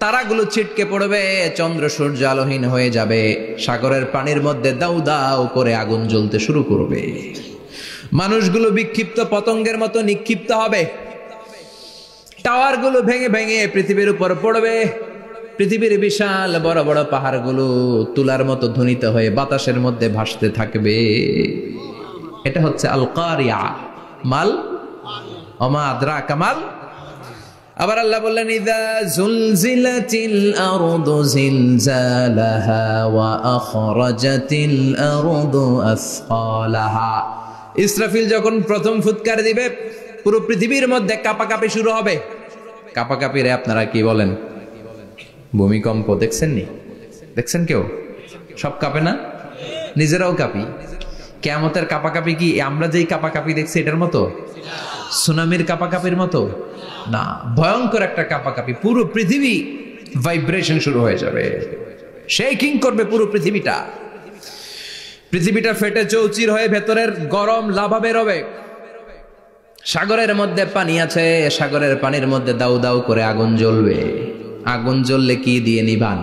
A: তারাগুলো ছিটকে পড়বে, চন্দ্র সূর্য আলোহীন হয়ে যাবে, সাগরের পানির মধ্যে দাউ দাউ করে আগুন জ্বলতে শুরু করবে, মানুষগুলো বিক্ষিপ্ত পতঙ্গের মতো নিক্ষিপ্ত হবে, টাওয়ারগুলো ভেঙে ভেঙে পৃথিবীর উপর পড়বে, পৃথিবীর বিশাল বড় বড় পাহাড়গুলো তুলার মতো ধ্বনিত হয়ে বাতাসের মধ্যে ভাসতে থাকবে। এটা হচ্ছে আল কারিয়া। মাল ওমা আদরাকা মাল। আবার আল্লাহ বললেন ইযা যুলজিলাতিল আরদু জিলজালাহা ওয়া আখরাজাতিল আরদু আসকালাহা। ইসরাফিল যখন প্রথম ফুৎকার দিবে পুরো পৃথিবীর মধ্যে কাঁপাকাঁপি শুরু হবে। কাঁপাকাঁপিরে আপনারা কি বলেন? ভূমিকম্প দেখছেন নি? দেখছেন কেউ? সব কাঁপে না? নিজেরাও কাঁপি। কিয়ামতের কাঁপাকাঁপি কি আমরা যেই কাঁপাকাঁপি দেখছি এটার মতো? সুনামির কাঁপাকাঁপির মতো না, ভয়ঙ্কর একটা কাঁপাকাঁপি। পুরো পৃথিবী ভাইব্রেশন শুরু হয়ে যাবে, শেকিং করবে পুরো পৃথিবীটা। পৃথিবীটা ফেটে চৌচির হয়ে ভেতরের গরম লাভা বেরোবে। সাগরের মধ্যে পানি আছে, সাগরের পানির মধ্যে দাউ দাউ করে আগুন জ্বলবে। আগুন জ্বললে কি দিয়ে নিভান?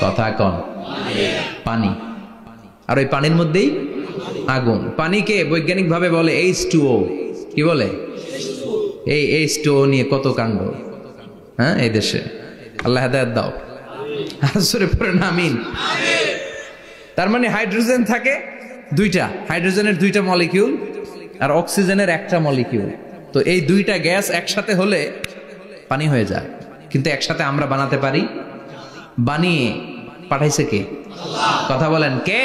A: কথা কন। পানি। আর ওই পানির মধ্যেই আগুন। পানিকে বৈজ্ঞানিক ভাবে বলে H2O। কি বলে? এই H2O নিয়ে কত কাণ্ড, হ্যাঁ, এই দেশে। আল্লাহ হেদায়েত দাও। আসরে পড়েন আমিন। তার মানে হাইড্রোজেন থাকে দুইটা, হাইড্রোজেনের 2টা মলিকিউল আর অক্সিজেনের 1টা মলিকিউল। তো এই 2টা গ্যাস একসাথে হলে পানি হয়ে যায়। কিন্তু একসাথে আমরা বানাতে পারি? বানিয়ে পাঠাইছে কে? কথা বলেন কে?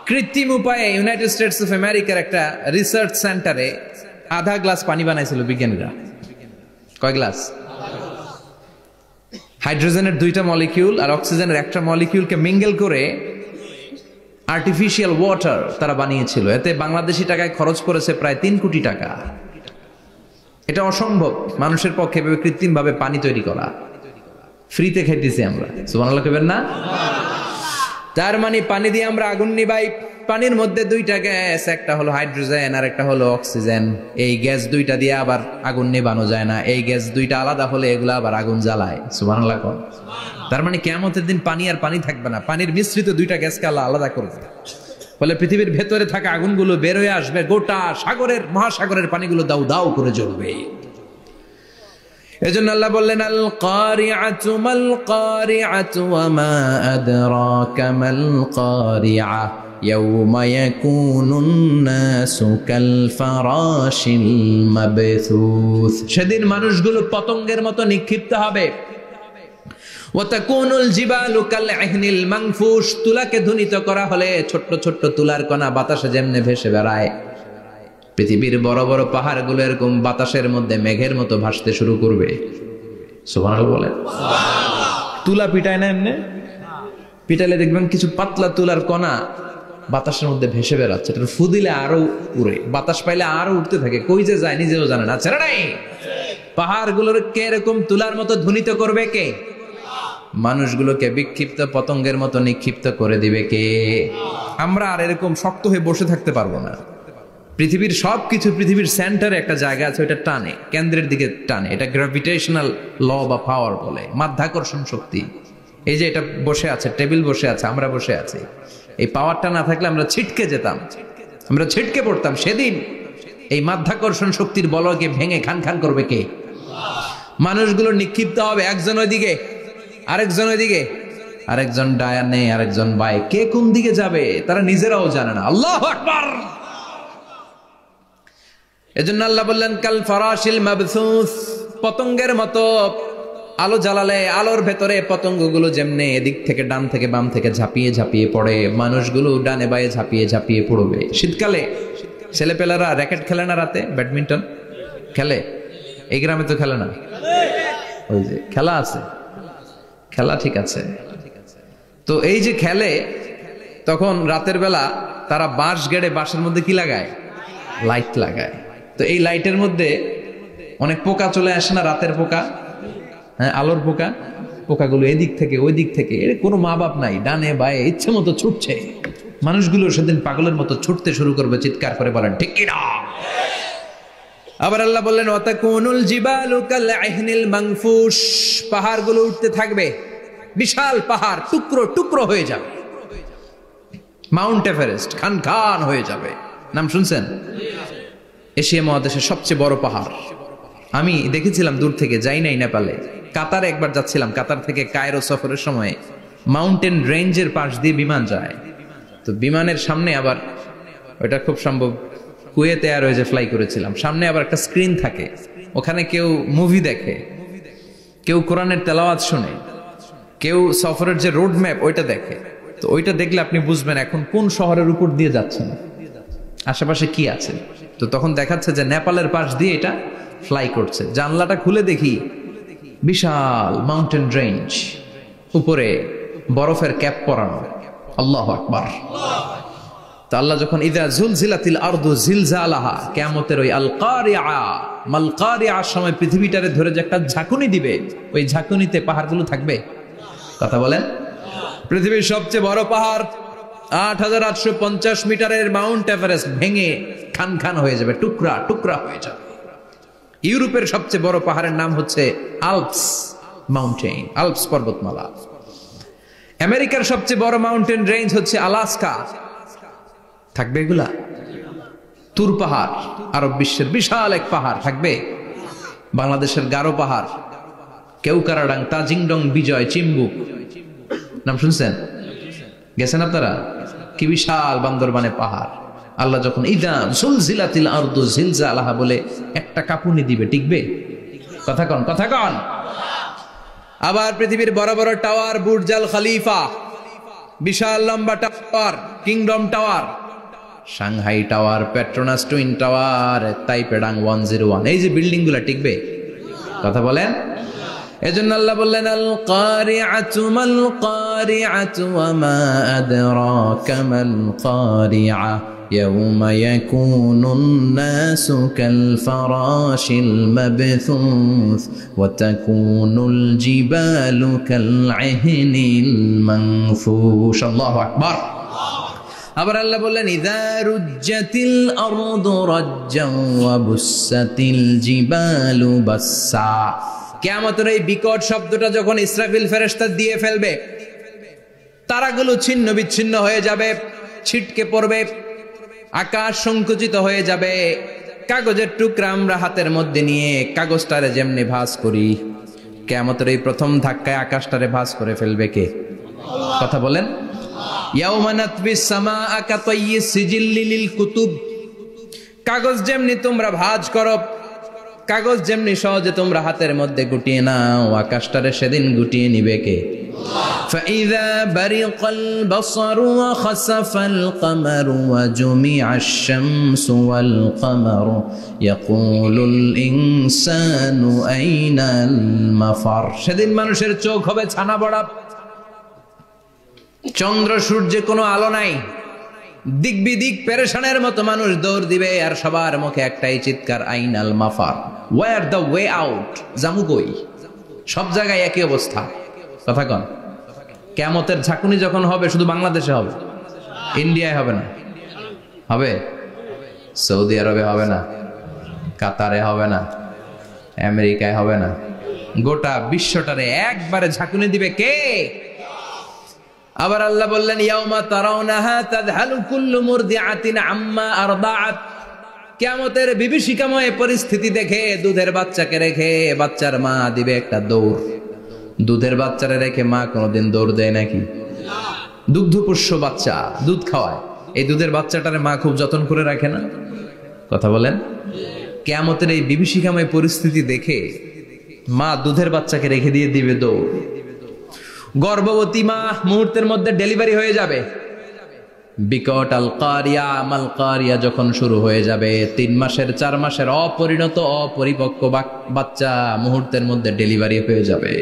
A: কৃত্রিম উপায়ে ইউনাইটেড স্টেটস অফ আমেরিকার একটা রিসার্চ সেন্টারে আধা গ্লাস পানি বানাইছিল বিজ্ঞানীরা। কয় গ্লাস? হাইড্রোজেনের 2টা মলিকিউল আর অক্সিজেনের 1টা মলিকিউলকে মিঙ্গেল করে আর্টিফিশিয়াল ওয়াটার তারা বানিয়েছিল। এতে বাংলাদেশি টাকায় খরচ করেছে প্রায় 3 কোটি টাকা। এটা অসম্ভব মানুষের পক্ষে কৃত্রিম ভাবে পানি তৈরি করা। ফ্রিতে খাইতেছি আমরা, সুবহানাল্লাহ কইবেন না? তার মানে পানি দিয়ে আমরা আগুন নিভাই। পানির মধ্যে 2টা গ্যাস, একটা হলো হাইড্রোজেন আর একটা হলো অক্সিজেন। এই গ্যাস 2টা দিয়ে আবার আগুন নেভানো যায় না। এই গ্যাস 2টা আলাদা হলে এগুলো আবার আগুন জ্বালায়। সুবহানাল্লাহ কোন। তার মানে কিয়ামতের দিন পানি আর পানি থাকবে না, পানির মিশ্রিত 2টা গ্যাসকে আল্লাহ আলাদা করবে। ফলে পৃথিবীর ভেতরে থাকা আগুনগুলো বের হয়ে আসবে, গোটা সাগরের মহাসাগরের পানিগুলো দাউ দাউ করে জ্বলবে। এজন্য আল্লাহ বললেন আল কারিআতু মাল কারিআতু ওয়া মা আদরাকা মাল কারিআ ইয়াওমা ইয়াকুনুন নাসু কাল ফারাশিল মাবথুস। সেদিন মানুষগুলো পতঙ্গের মতো নিক্ষিপ্ত হবে। ওয়া তাকুনুল জিবালু কাল ইহনিল মানফুশ। তুলাকে ধ্বনিত করা হলে ছোট্ট ছোট্ট তুলার কণা বাতাসে যেমনে ভেসে বেড়ায়, পৃথিবীর বড় বড় পাহাড়গুলো এরকম বাতাসের মধ্যে মেঘের মতো ভাসতে শুরু করবে। সুবহানাল্লাহ বলেন। তুলা পিটায় না এমনি? পিটাইলে দেখবেন কিছু পাতলা তুলার কণা বাতাসের মধ্যে ভেসে বেড়াচ্ছে। এটা ফু দিলে আরো উড়ে, বাতাস পাইলে আরো উঠতে থাকে, কই যে যায় নিজেও জানে না। ছেড়ে নাই। পাহাড়গুলোর কে এরকম তুলার মতো ধ্বনিত করবে কে? মানুষগুলোকে বিক্ষিপ্ত পতঙ্গের মতো নিক্ষিপ্ত করে দিবে কে? আমরা আর এরকম শক্ত হয়ে বসে থাকতে পারবো না। পৃথিবীর সবকিছু, পৃথিবীর সেন্টারে একটা জায়গা আছে, ওটা টানে, কেন্দ্রের দিকে টানে। এটা গ্র্যাভিটেশনাল ল বা পাওয়ার বলে, মাধ্যাকর্ষণ শক্তি। এই যে এটা বসে আছে, টেবিল বসে আছে, আমরা বসে আছি, এই পাওয়ারটা না থাকলে আমরা ছিটকে যেতাম, আমরা ছিটকে পড়তাম। সেদিন এই মাধ্যাকর্ষণ শক্তির বলকে ভেঙে খান খান করবে কে? মানুষগুলো নিক্ষিপ্ত হবে, একজন ওইদিকে, আরেকজন ওইদিকে, আরেকজন ডায়ানে, আরেকজন বাই। কে কোন দিকে যাবে তারা নিজেরাও জানে না। আল্লাহু আকবার। এজন্য আল্লাহ বললেন কাল ফারাশিল মাবসুস, পতঙ্গের মতো আলো জ্বালালে আলোর ভেতরে পতঙ্গগুলো যেমনে এদিক থেকে ডান থেকে বাম থেকে ঝাঁপিয়ে ঝাঁপিয়ে পড়ে, মানুষগুলো ডানে বায়ে ঝাঁপিয়ে ঝাঁপিয়ে পড়বে। শীতকালে ছেলেপেলারা র্যাকেট খেলে না, রাতে ব্যাডমিন্টন খেলে, এই গ্রামে তো খেলে না, ওই যে খেলা আছে, খেলা ঠিক আছে। তো এই যে খেলে, তখন রাতের বেলা তারা বাঁশ গেড়ে বাঁশের মধ্যে কি লাগায়, লাইট লাগায়। তো এই লাইটের মধ্যে অনেক পোকা চলে আসে না, রাতের পোকা, হ্যাঁ আলোর পোকা, পোকাগুলো এদিক থেকে ওই দিক থেকে, এর কোনো মা বাপ নাই, ডানে বায়ে ইচ্ছে মতো ছুটছে। মানুষগুলো সেদিন পাগলের মতো ছুটতে শুরু করবে, চিৎকার করে বলেন ঠিক কি না। আবার আল্লাহ বললেন ওয়াতাকুনুল জিবালু কালআহনিল মানফুশ, পাহাড়গুলো উঠতে থাকবে, বিশাল পাহাড় টুকরো টুকরো হয়ে যাবে। মাউন্ট এভারেস্ট খান খান হয়ে যাবে, নাম শুনছেন? এশিয়া মহাদেশের সবচেয়ে বড় পাহাড়। আমি দেখেছিলাম দূর থেকে, যাই নাই নেপালে, কাতারে একবার যাচ্ছিলাম, কাতার থেকে কায়রো সফরের সময় মাউন্টেন রেঞ্জের পাশ দিয়ে বিমান যায়। তো বিমানের সামনে আবার, ওইটা খুব সম্ভব কুয়েতে এয়ারওয়েজে ফ্লাই করেছিলাম, সামনে আবার একটা স্ক্রিন থাকে, ওখানে কেউ মুভি দেখে, কেউ কোরআনের তেলাওয়াত শুনে, কেউ সফরের যে রোড ম্যাপ ওইটা দেখে। তো ওইটা দেখলে আপনি বুঝবেন এখন কোন শহরের উপর দিয়ে যাচ্ছেন, আশেপাশে কি আছে। তো তখন দেখাচ্ছে যে নেপালের পাশ দিয়ে এটা ফ্লাই করছে। জানলাটা খুলে দেখি বিশাল মাউন্টেন রেঞ্জ, উপরে বরফের ক্যাপ পরানো। আল্লাহু আকবার। তো আল্লাহ যখন ইযা যুলজিলাতিল আরদু জিলজালাহা, কিয়ামতের ওই আল কারিআ মাল কারিআর সময় পৃথিবীটারে ধরে যে একটা ঝাঁকুনি দিবে, ওই ঝাঁকুনিতে পাহাড়গুলো থাকবে। কথা বলেন, পৃথিবীর সবচেয়ে বড় পাহাড় ৮৮৫০ মিটারের মাউন্ট এভারেস্ট ভেঙে খান খান হয়ে যাবে, টুকরা টুকরা হয়ে যাবে। ইউরোপের সবচেয়ে বড় পাহাড়ের নাম হচ্ছে আল্পস মাউন্টেন, আল্পস পর্বতমালা। আমেরিকার সবচেয়ে বড় মাউন্টেন রেঞ্জ হচ্ছে আলাস্কা, থাকবে এগুলা? তুর পাহাড় আরব বিশ্বের বিশাল এক পাহাড় থাকবে। বাংলাদেশের গারো পাহাড়, কেউকারাডাং, তাজিংডং, বিজয়, চিম্বুক, নাম শুনছেন? গেছেন আপনারা? কি বিশাল বান্দরবানে পাহাড়। আল্লাহ যখন ইযা যুলজিলাতিল আরদু জিলজালাহা বলে একটা কাঁপুনি দিবে, টিকবে? কথা কন, কথা কন। আবার পৃথিবীর বড় বড় টাওয়ার, বুর্জ আল খলিফা, বিশাল লম্বা tower, kingdom tower, Shanghai tower, Petronas twin tower, তাইপেডাং 101, এই যে বিল্ডিং গুলা টিকবে? কথা বলেন। এজন্য আল্লাহ বললেন আল কারিআতু মাল কারিআতু ওয়া মা আদরাকা মাল কারিআ ইয়াউমা ইয়াকুনুন নাসু কাল ফারাশিল মাবথুস ওয়া তাকুনুল জিবালু কাল আহনিল মানফুশ। আল্লাহু আকবার। আবার আল্লাহ বললেন ইযা রুজ্জাতিল আরদু রাজ্জান ওয়া বুসাতিল জিবালু বাসসা। কিয়ামতের এই বিকট শব্দটা যখন ইসরাফিল ফেরেশতা দিয়ে ফেলবে, তারাগুলো ছিন্ন বিচ্ছিন্ন হয়ে যাবে, ছিটকে পড়বে, আকাশ সংকুচিত হয়ে যাবে। কাগজের টুকরা আমরা হাতের মধ্যে নিয়ে কাগজটারে যেমনি ভাঁজ করি, কিয়ামতের এই প্রথম ধাক্কায় আকাশটারে ভাঁজ করে ফেলবে কে? কথা বলেন। ইয়াউমা নাতবিস সামাআ কাতাইয়িস সিজিল্লি লিল কুতুব। কাগজ যেমনি তোমরা ভাঁজ করো, কাগজ যেমনি সহজে তোমরা হাতের মধ্যে গুটিয়ে নাও, আকাশটারে সেদিন গুটিয়ে নিবে কে? ফাইযা বারিকাল বাসারু ওয়া খাসাফাল কামারু ওয়া জুমিআশ শামসু ওয়াল কামারু ইয়াকুলুল ইনসানু আইনাল মাফার। সেদিন মানুষের চোখ হবে ছানা বড়া, চন্দ্র সূর্যে কোনো আলো নাই, দিক বিদিক পেরেশানের মতো মানুষ দৌড় দিবে, আর সবার মুখে একটাই চিৎকার, আইনাল মাফার, ওয়্যার দ্য ওয়ে আউট, জামু কই? সব জায়গায় একই অবস্থা। কথা কন। কিয়ামতের ঝাঁকুনি যখন হবে শুধু বাংলাদেশে হবে, ইন্ডিয়ায় হবে না, হবে সৌদি আরবে হবে না, কাতারে হবে না, আমেরিকায় হবে না, গোটা বিশ্বটারে একবারে ঝাঁকুনি দিবে কে? আবার আল্লাহ বললেন ইয়াউমা তারাউনাহা তাযহালু কুল্লু মুরদিআতিন আম্মা আরদাআত। কিয়ামতের বিভীষিকাময় পরিস্থিতি দেখে দুধের বাচ্চাকে রেখে বাচ্চার মা দিবে একটা দৌড়। দুধের বাচ্চারে রেখে মা কোনোদিন দৌড় দেয় নাকি? দুগ্ধপোষ্য বাচ্চা, দুধ খাওয়ায়, এই দুধের বাচ্চাটারে মা খুব যত্ন করে রাখে না? কথা বলেন। কিয়ামতের এই বিভীষিকাময় পরিস্থিতি দেখে মা দুধের বাচ্চাকে রেখে দিয়ে দিবে দৌড়। গর্ভবতী মা মুহূর্তের মধ্যে ডেলিভারি হয়ে যাবে। বিকট আল কারিয়া মাল কারিয়া যখন শুরু হয়ে যাবে, 3 মাসের 4 মাসের অপরিণত অপরিপক্ক বাচ্চা মুহূর্তের মধ্যে ডেলিভারি হয়ে যাবে।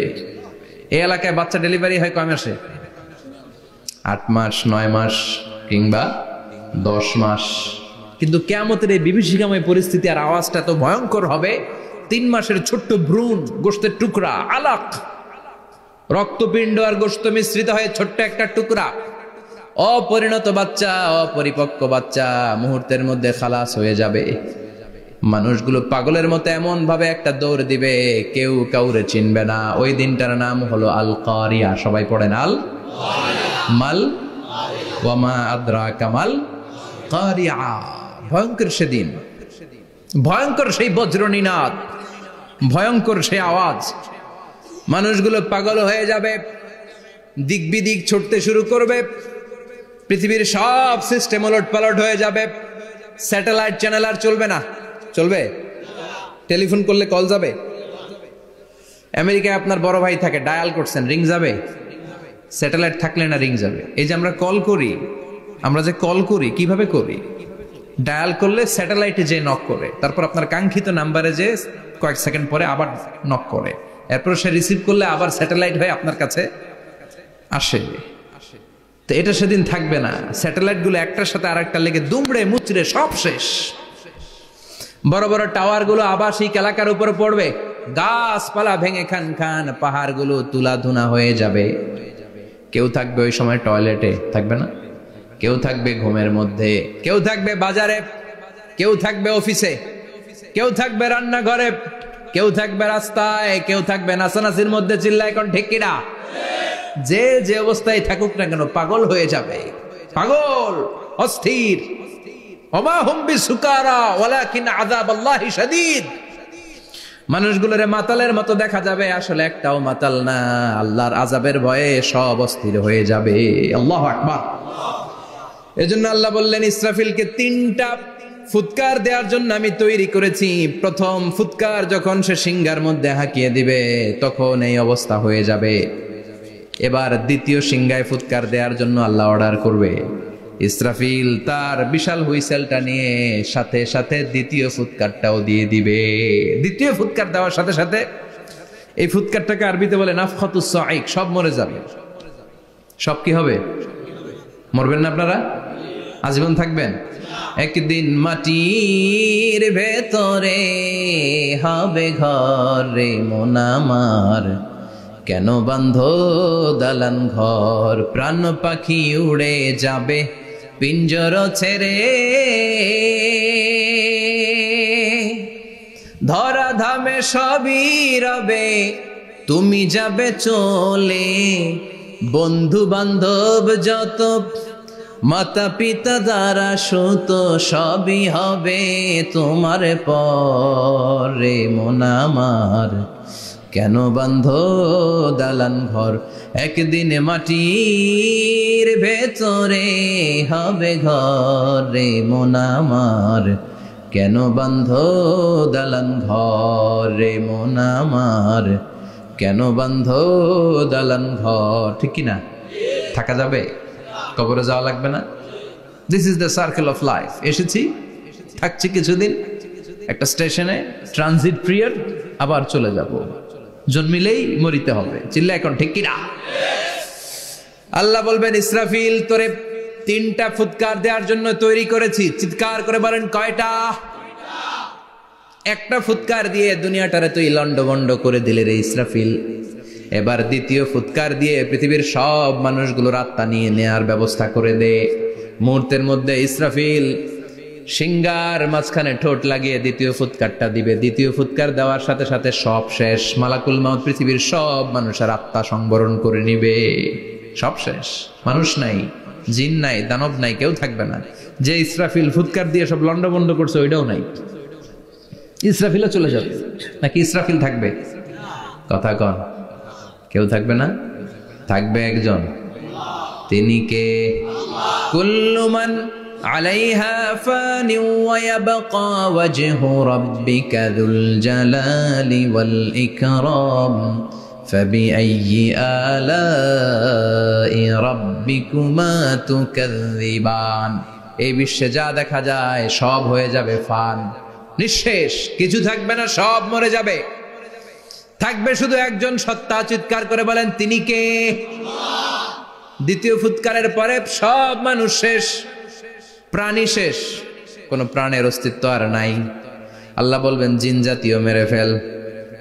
A: এই এলাকায় বাচ্চা ডেলিভারি হয় কয় মাসে? 8 মাস, 9 মাস কিংবা 10 মাস। কিন্তু কিয়ামতের এই বিভীষিকাময় পরিস্থিতি আর আওয়াজটা তো ভয়ঙ্কর হবে। 3 মাসের ছোট্ট ভ্রূণ, গোশতের টুকরা, আলাক, রক্তপিণ্ড আর গোশত মিশ্রিত হয়ে ছোট্ট একটা টুকরা, অপরিণত বাচ্চা, অপরিপক্ক বাচ্চা মুহূর্তের মধ্যে খালাস হয়ে যাবে। মানুষগুলো পাগলের মতো এমন ভাবে একটা দৌড় দিবে, কেউ কাউরে চিনবে না। ওই দিনটার নাম হলো আল কারিয়া। সবাই পড়েন আল মাল ওয়ামা আদরাকা মাল কারিয়া। ভয়ঙ্কর সেদিন, ভয়ঙ্কর সেই বজ্রনিনাদ, ভয়ঙ্কর সেই আওয়াজ। মানুষগুলো পাগল হয়ে যাবে, দিক বিদিক ছুটতে শুরু করবে। পৃথিবীর সব সিস্টেম ওলট পালট হয়ে যাবে। স্যাটেলাইট চ্যানেল আর চলবে না। চলবে? টেলিফোন করলে কল যাবে? আমেরিকায় আপনার বড় ভাই থাকে, ডায়াল করছেন, রিং যাবে? স্যাটেলাইট থাকলে না রিং যাবে? এই যে আমরা কল করি, আমরা যে কল করি কিভাবে করি? ডায়াল করলে স্যাটেলাইটে যে নক করে, তারপর আপনার কাঙ্ক্ষিত নাম্বারে যে কয়েক সেকেন্ড পরে আবার নক করে, এরপর সে রিসিভ করলে আবার স্যাটেলাইট হয়ে আপনার কাছে আসে। তো এটা সেদিন থাকবে না। স্যাটেলাইট গুলো একটার সাথে আরেকটা লেগে দুমড়ে মুচড়ে সব শেষ। বড় বড় টাওয়ার গুলো আবাসিক এলাকার উপরে পড়বে, গাছপালা ভেঙে খান খান, পাহাড় গুলো তুলা ধুনা হয়ে যাবে। কেউ থাকবে ওই সময় টয়লেটে, থাকবে না? কেউ থাকবে ঘুমের মধ্যে, কেউ থাকবে বাজারে, কেউ থাকবে অফিসে, কেউ থাকবে রান্নাঘরে, কেউ থাকবে রাস্তায়, কেউ থাকবে নাচানাচির মধ্যে। চিল্লায় কোন ঠিক কিনা? যে যে অবস্থায় থাকুক না কেন পাগল হয়ে যাবে, পাগল, অস্থির। ওমা হুম বিসুকারা ওয়ালাকিন আযাবাল্লাহি শাদীদ। মানুষগুলোরে মাতালের মতো দেখা যাবে, আসলে একটাও মাতাল না। আল্লাহর আযাবের ভয়ে সব অস্থির হয়ে যাবে। আল্লাহু আকবার। এজন্য আল্লাহ বললেন, ইসরাফিলকে 3টা ফুৎকার দেওয়ার জন্য আমি তৈরি করেছি। প্রথম ফুৎকার যখন সে সিংহার মধ্যে হাঁকিয়ে দিবে, তখন এই অবস্থা হয়ে যাবে। এবার দ্বিতীয় সিংহায় ফুৎকার দেওয়ার জন্য আল্লাহ অর্ডার করবে। ইসরাফিল তার বিশাল হুইসেলটা নিয়ে সাথে সাথে দ্বিতীয় ফুৎকারটাও দিয়ে দিবে। দ্বিতীয় ফুৎকার দেওয়ার সাথে সাথে, এই ফুৎকারটাকে আরবিতে বলে নাফখাতুস সাঈক, সব মরে যাবে। সব কি হবে? মরবেন না আপনারা? আজীবন থাকবেন? একদিন মাটির ভেতরে হবে ঘর রে মন আমার, কেন বান্ধ দালান ঘর, প্রাণ পাখি উড়ে যাবে পিঞ্জর ছেড়ে, ধরা ধামে সবই রবে তুমি যাবে চলে, বন্ধু বান্ধব যত মাতা পিতা দ্বারা সুত সবই হবে তোমার পরে মন আমার, কেন বান্ধ দালান ঘর, একদিন মাটির ভেতরে হবে ঘর রে মন আমার, কেন বান্ধ দালান ঘর রে মন আমার, কেন বান্ধ দালান ঘর। ঠিক কিনা? থাকা যাবে? কবরে যাওয়া লাগবে না? This is the circle of life. এসেছি, থাকছি কিছুদিন একটা স্টেশনে, ট্রানজিট পিরিয়ড, আবার চলে যাব। জন্মিলেই মরিতে হবে। চিল্লা এখন ঠিক কিনা? আল্লাহ বলবেন, ইসরাফিল তোরে 3টা ফুৎকার দেওয়ার জন্য তৈরি করেছি। চিৎকার করে বলেন, কয়টা? একটা ফুৎকার দিয়ে দুনিয়াটারে তুই লন্ডভন্ড করে দিলে রে ইসরাফিল। এবার দ্বিতীয় ফুৎকার দিয়ে পৃথিবীর সব মানুষগুলোর আত্মা নিয়ে নেয়ার ব্যবস্থা করে দে। মুহূর্তের মধ্যে ইসরাফিল সিংহার মাঝখানে ঠোঁট লাগিয়ে দ্বিতীয় ফুৎকারটা দিবে। দ্বিতীয় ফুৎকার দেওয়ার সাথে সাথে সব শেষ। মালাকুল মাউত পৃথিবীর সব মানুষের আত্মা সংবরণ করে নিবে। সব শেষ, মানুষ নাই, জিন নাই, দানব নাই, কেউ থাকবে না। যে ইসরাফিল ফুৎকার দিয়ে সব লন্ডভন্ড করছে ওইটাও নাই। ইসরাফিলও চলে যাবে, নাকি ইসরাফিল থাকবে? কথা কন, কেউ থাকবে না? থাকবে একজন। তিনি কে? কুল্লু মান আলাইহা ফানি ওয়া ইয়াবকা ওয়াজহু রাব্বিকা যুল জালালি ওয়াল ইকরাম ফাবিআইয়ি আলাই রাব্বিকুমা তুকাযযিবান। এই বিশ্বে যা দেখা যায় সব হয়ে যাবে ফান, নিঃশেষ, কিছু থাকবে না, সব মরে যাবে। থাকবে শুধু একজন সত্তা। চিৎকার করে বলেন, তিনি কে? দ্বিতীয় ফুৎকারের পরে সব মানুষ শেষ, প্রাণী শেষ, কোন প্রাণের অস্তিত্ব আর নাই। আল্লাহ বলবেন, জিন জাতিও মেরে ফেল।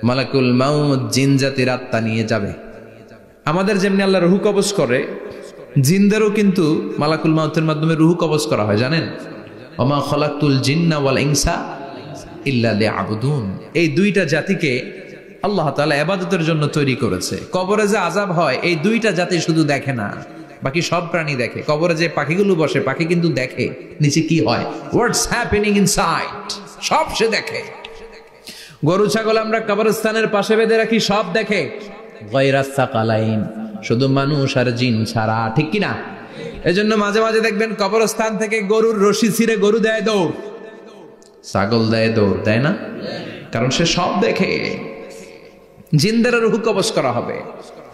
A: মালাকুল মাউত জিন জাতির আত্মা নিয়ে যাবে। আমাদের যেমনি আল্লাহ রুহু কবজ করে, জিনদেরও কিন্তু মালাকুল মাউতের মাধ্যমে রুহু কবজ করা হয়, জানেন? ওমা খলাকতুল জিন্না ওয়াল ইনসা ইল্লা লিয়াবুদুন। এই দুইটা জাতিকে আল্লাহ তাআলা ইবাদতের জন্য তৈরি করেছে। কবরে যে আযাব হয় এই দুইটা জাতি শুধু দেখে না, বাকি সব প্রাণী দেখে। কবরে যে পাখিগুলো বসে, পাখি কিন্তু দেখে নিচে কি হয়, হোয়াটস হ্যাপেনিং ইনসাইড, সব সে দেখে। গরু ছাগল আমরা কবরস্থানের পাশে বেঁধে রাখি, সব দেখে। গায়রাস সাকালাইন, শুধু মানুষ আর জিন ছাড়া, ঠিক কি না? এজন্য মাঝে মাঝে দেখবেন কবরস্থান থেকে গরুর রশি ছিঁড়ে গরু দেয় দৌড়, ছাগল দেয় দৌড়, দেয় না? কারণ সে সব দেখে। জিনদেরও রূহ কবজ করা হবে,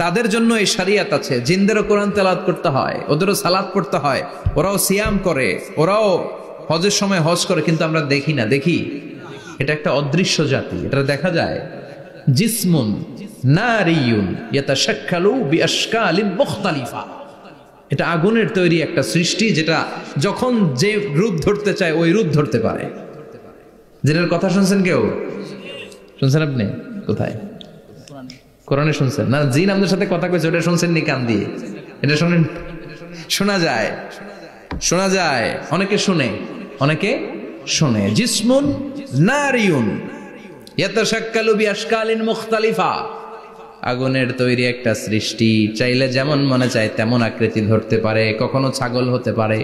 A: তাদের জন্য এই শরিয়ত আছে। জিনদেরও কোরআন তেলাওয়াত করতে হয়, ওদেরও সালাত পড়তে হয়, ওরাও সিয়াম করে, ওরাও হজের সময় হজ করে, কিন্তু আমরা দেখি না। দেখি, এটা একটা অদৃশ্য জাতি, এটা দেখা যায়। জিসমুন নারিয়ুন ইয়াতাশাক্কালু বিআশকালিন মুখতালিফা, এটা আগুনের তৈরি একটা সৃষ্টি, যেটা যখন যে রূপ ধরতে চায় ওই রূপ ধরতে পারে। জিনের কথা শুনছেন কেউ? শুনছেন আপনি? কোথায়? কোরআনে শুনছেন না? জিন আমাদের সাথে কথা কইছে, ওটা শুনছেন নি কান দিয়ে? এটা শুনেন, শোনা যায়, শোনা যায়, অনেকে শুনে, অনেকে শুনে। জিসমুন নারিয়ুন ইয়াতাশাক্কালু বিআশকালিন মুখতালিফা, আগুনের তৈরি একটা সৃষ্টি, চাইলে যেমন মনে চায় তেমন আকৃতি ধরতে পারে। কখনো ছাগল হতে পারে,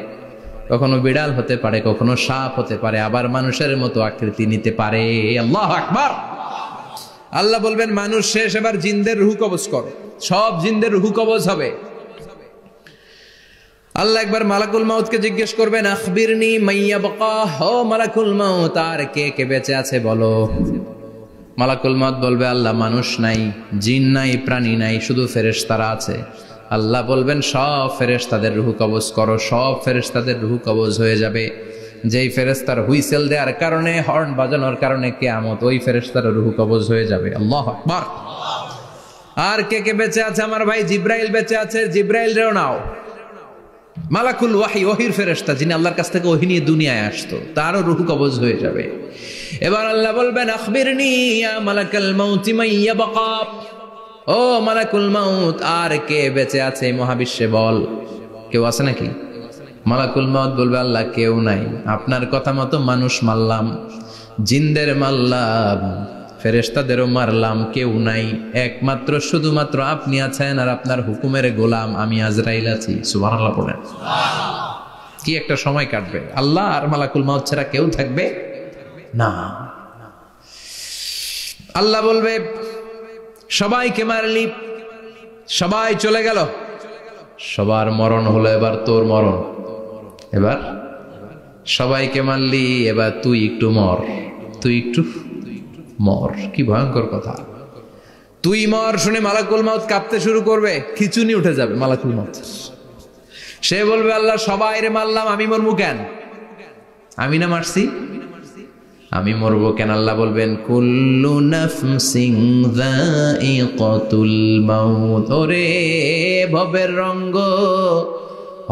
A: কখনো বিড়াল হতে পারে, কখনো সাপ হতে পারে, আবার মানুষের মতো আকৃতি নিতে পারে। আল্লাহু আকবার। আল্লাহ বলবেন, মানুষ শেষ, এবার জিনদের রূহ কবজ করো। সব জিনদের রূহ কবজ হবে। আল্লাহ একবার মালাকুল মাউতকে জিজ্ঞেস করবেন, আখবিরনি মাইয়াবকা, ও মালাকুল মাউত, আর কে কে বেঁচে আছে বলো। মালাকুল মাউত বলবে, আল্লাহ মানুষ নাই, জিন নাই, প্রাণী নাই, শুধু ফেরেশতারা আছে। আল্লাহ বলবেন, সব ফেরেশতাদের রূহ কবজ করো। সব ফেরেশতাদের রূহ কবজ হয়ে যাবে। যেই ফেরেশতার হুইসেল দেওয়ার কারণে, হর্ন বাজানোর কারণে কিয়ামত, ওই ফেরেশতার রূহ কবজ হয়ে যাবে। আল্লাহু আকবার। আর কে কে বেঁচে আছে? আমার ভাই জিব্রাইল বেঁচে আছে, জিব্রাইল রেও নাও। মালাকুল ওয়াহি, ওহির ফেরেশতা, যিনি আল্লাহর কাছ থেকে ওহী নিয়ে দুনিয়ায় আসতো, তারও রূহ কবজ হয়ে যাবে। এবার আল্লাহ বলবেন, আখবিরনি ইয়া মালাকাল মাউত মাইয়াবকা, ও মালাকুল মাউত, আর কে বেঁচে আছে এই মহাবিশ্বে বল। কেউ আছে নাকি? মালাকুল মাউত বলবে, আল্লাহ কেউ নাই। আপনার কথা মতো মানুষ মারলাম, জিনদের মারলাম, ফেরেশতাদেরও মারলাম, কেউ নাই, একমাত্র শুধুমাত্র আপনি আছেন, আর আপনার হুকুমের গোলাম আমি আজরাইল আছি। সুবহানাল্লাহ পড়েন। কি একটা সময় কাটবে! আল্লাহ আর মালাকুল মাউত ছাড়া কেউ থাকবে না। আল্লাহ বলবে, সবাইকে মারলি, সবাই চলে গেল, সবার মরণ হলো, এবার তোর মরণ। এবার সবাইকে মারলি, এবার তুই একটু মর, তুই একটু মর। কি ভয়ঙ্কর কথা! তুই মর শুনে মালাকুল মাউত কাঁপতে শুরু করবে, খিচুনি উঠে যাবে মালাকুল মাউত। সে বলবে, আল্লাহ সবাই রে মারলাম, আমি মরবো কেন? আমি না মারছি, আমি মরবো কেন? আল্লাহ বলবেন, কুল্লু নাফসিন যায়িকাতুল মাউত, ওরে ভবের রঙ্গ,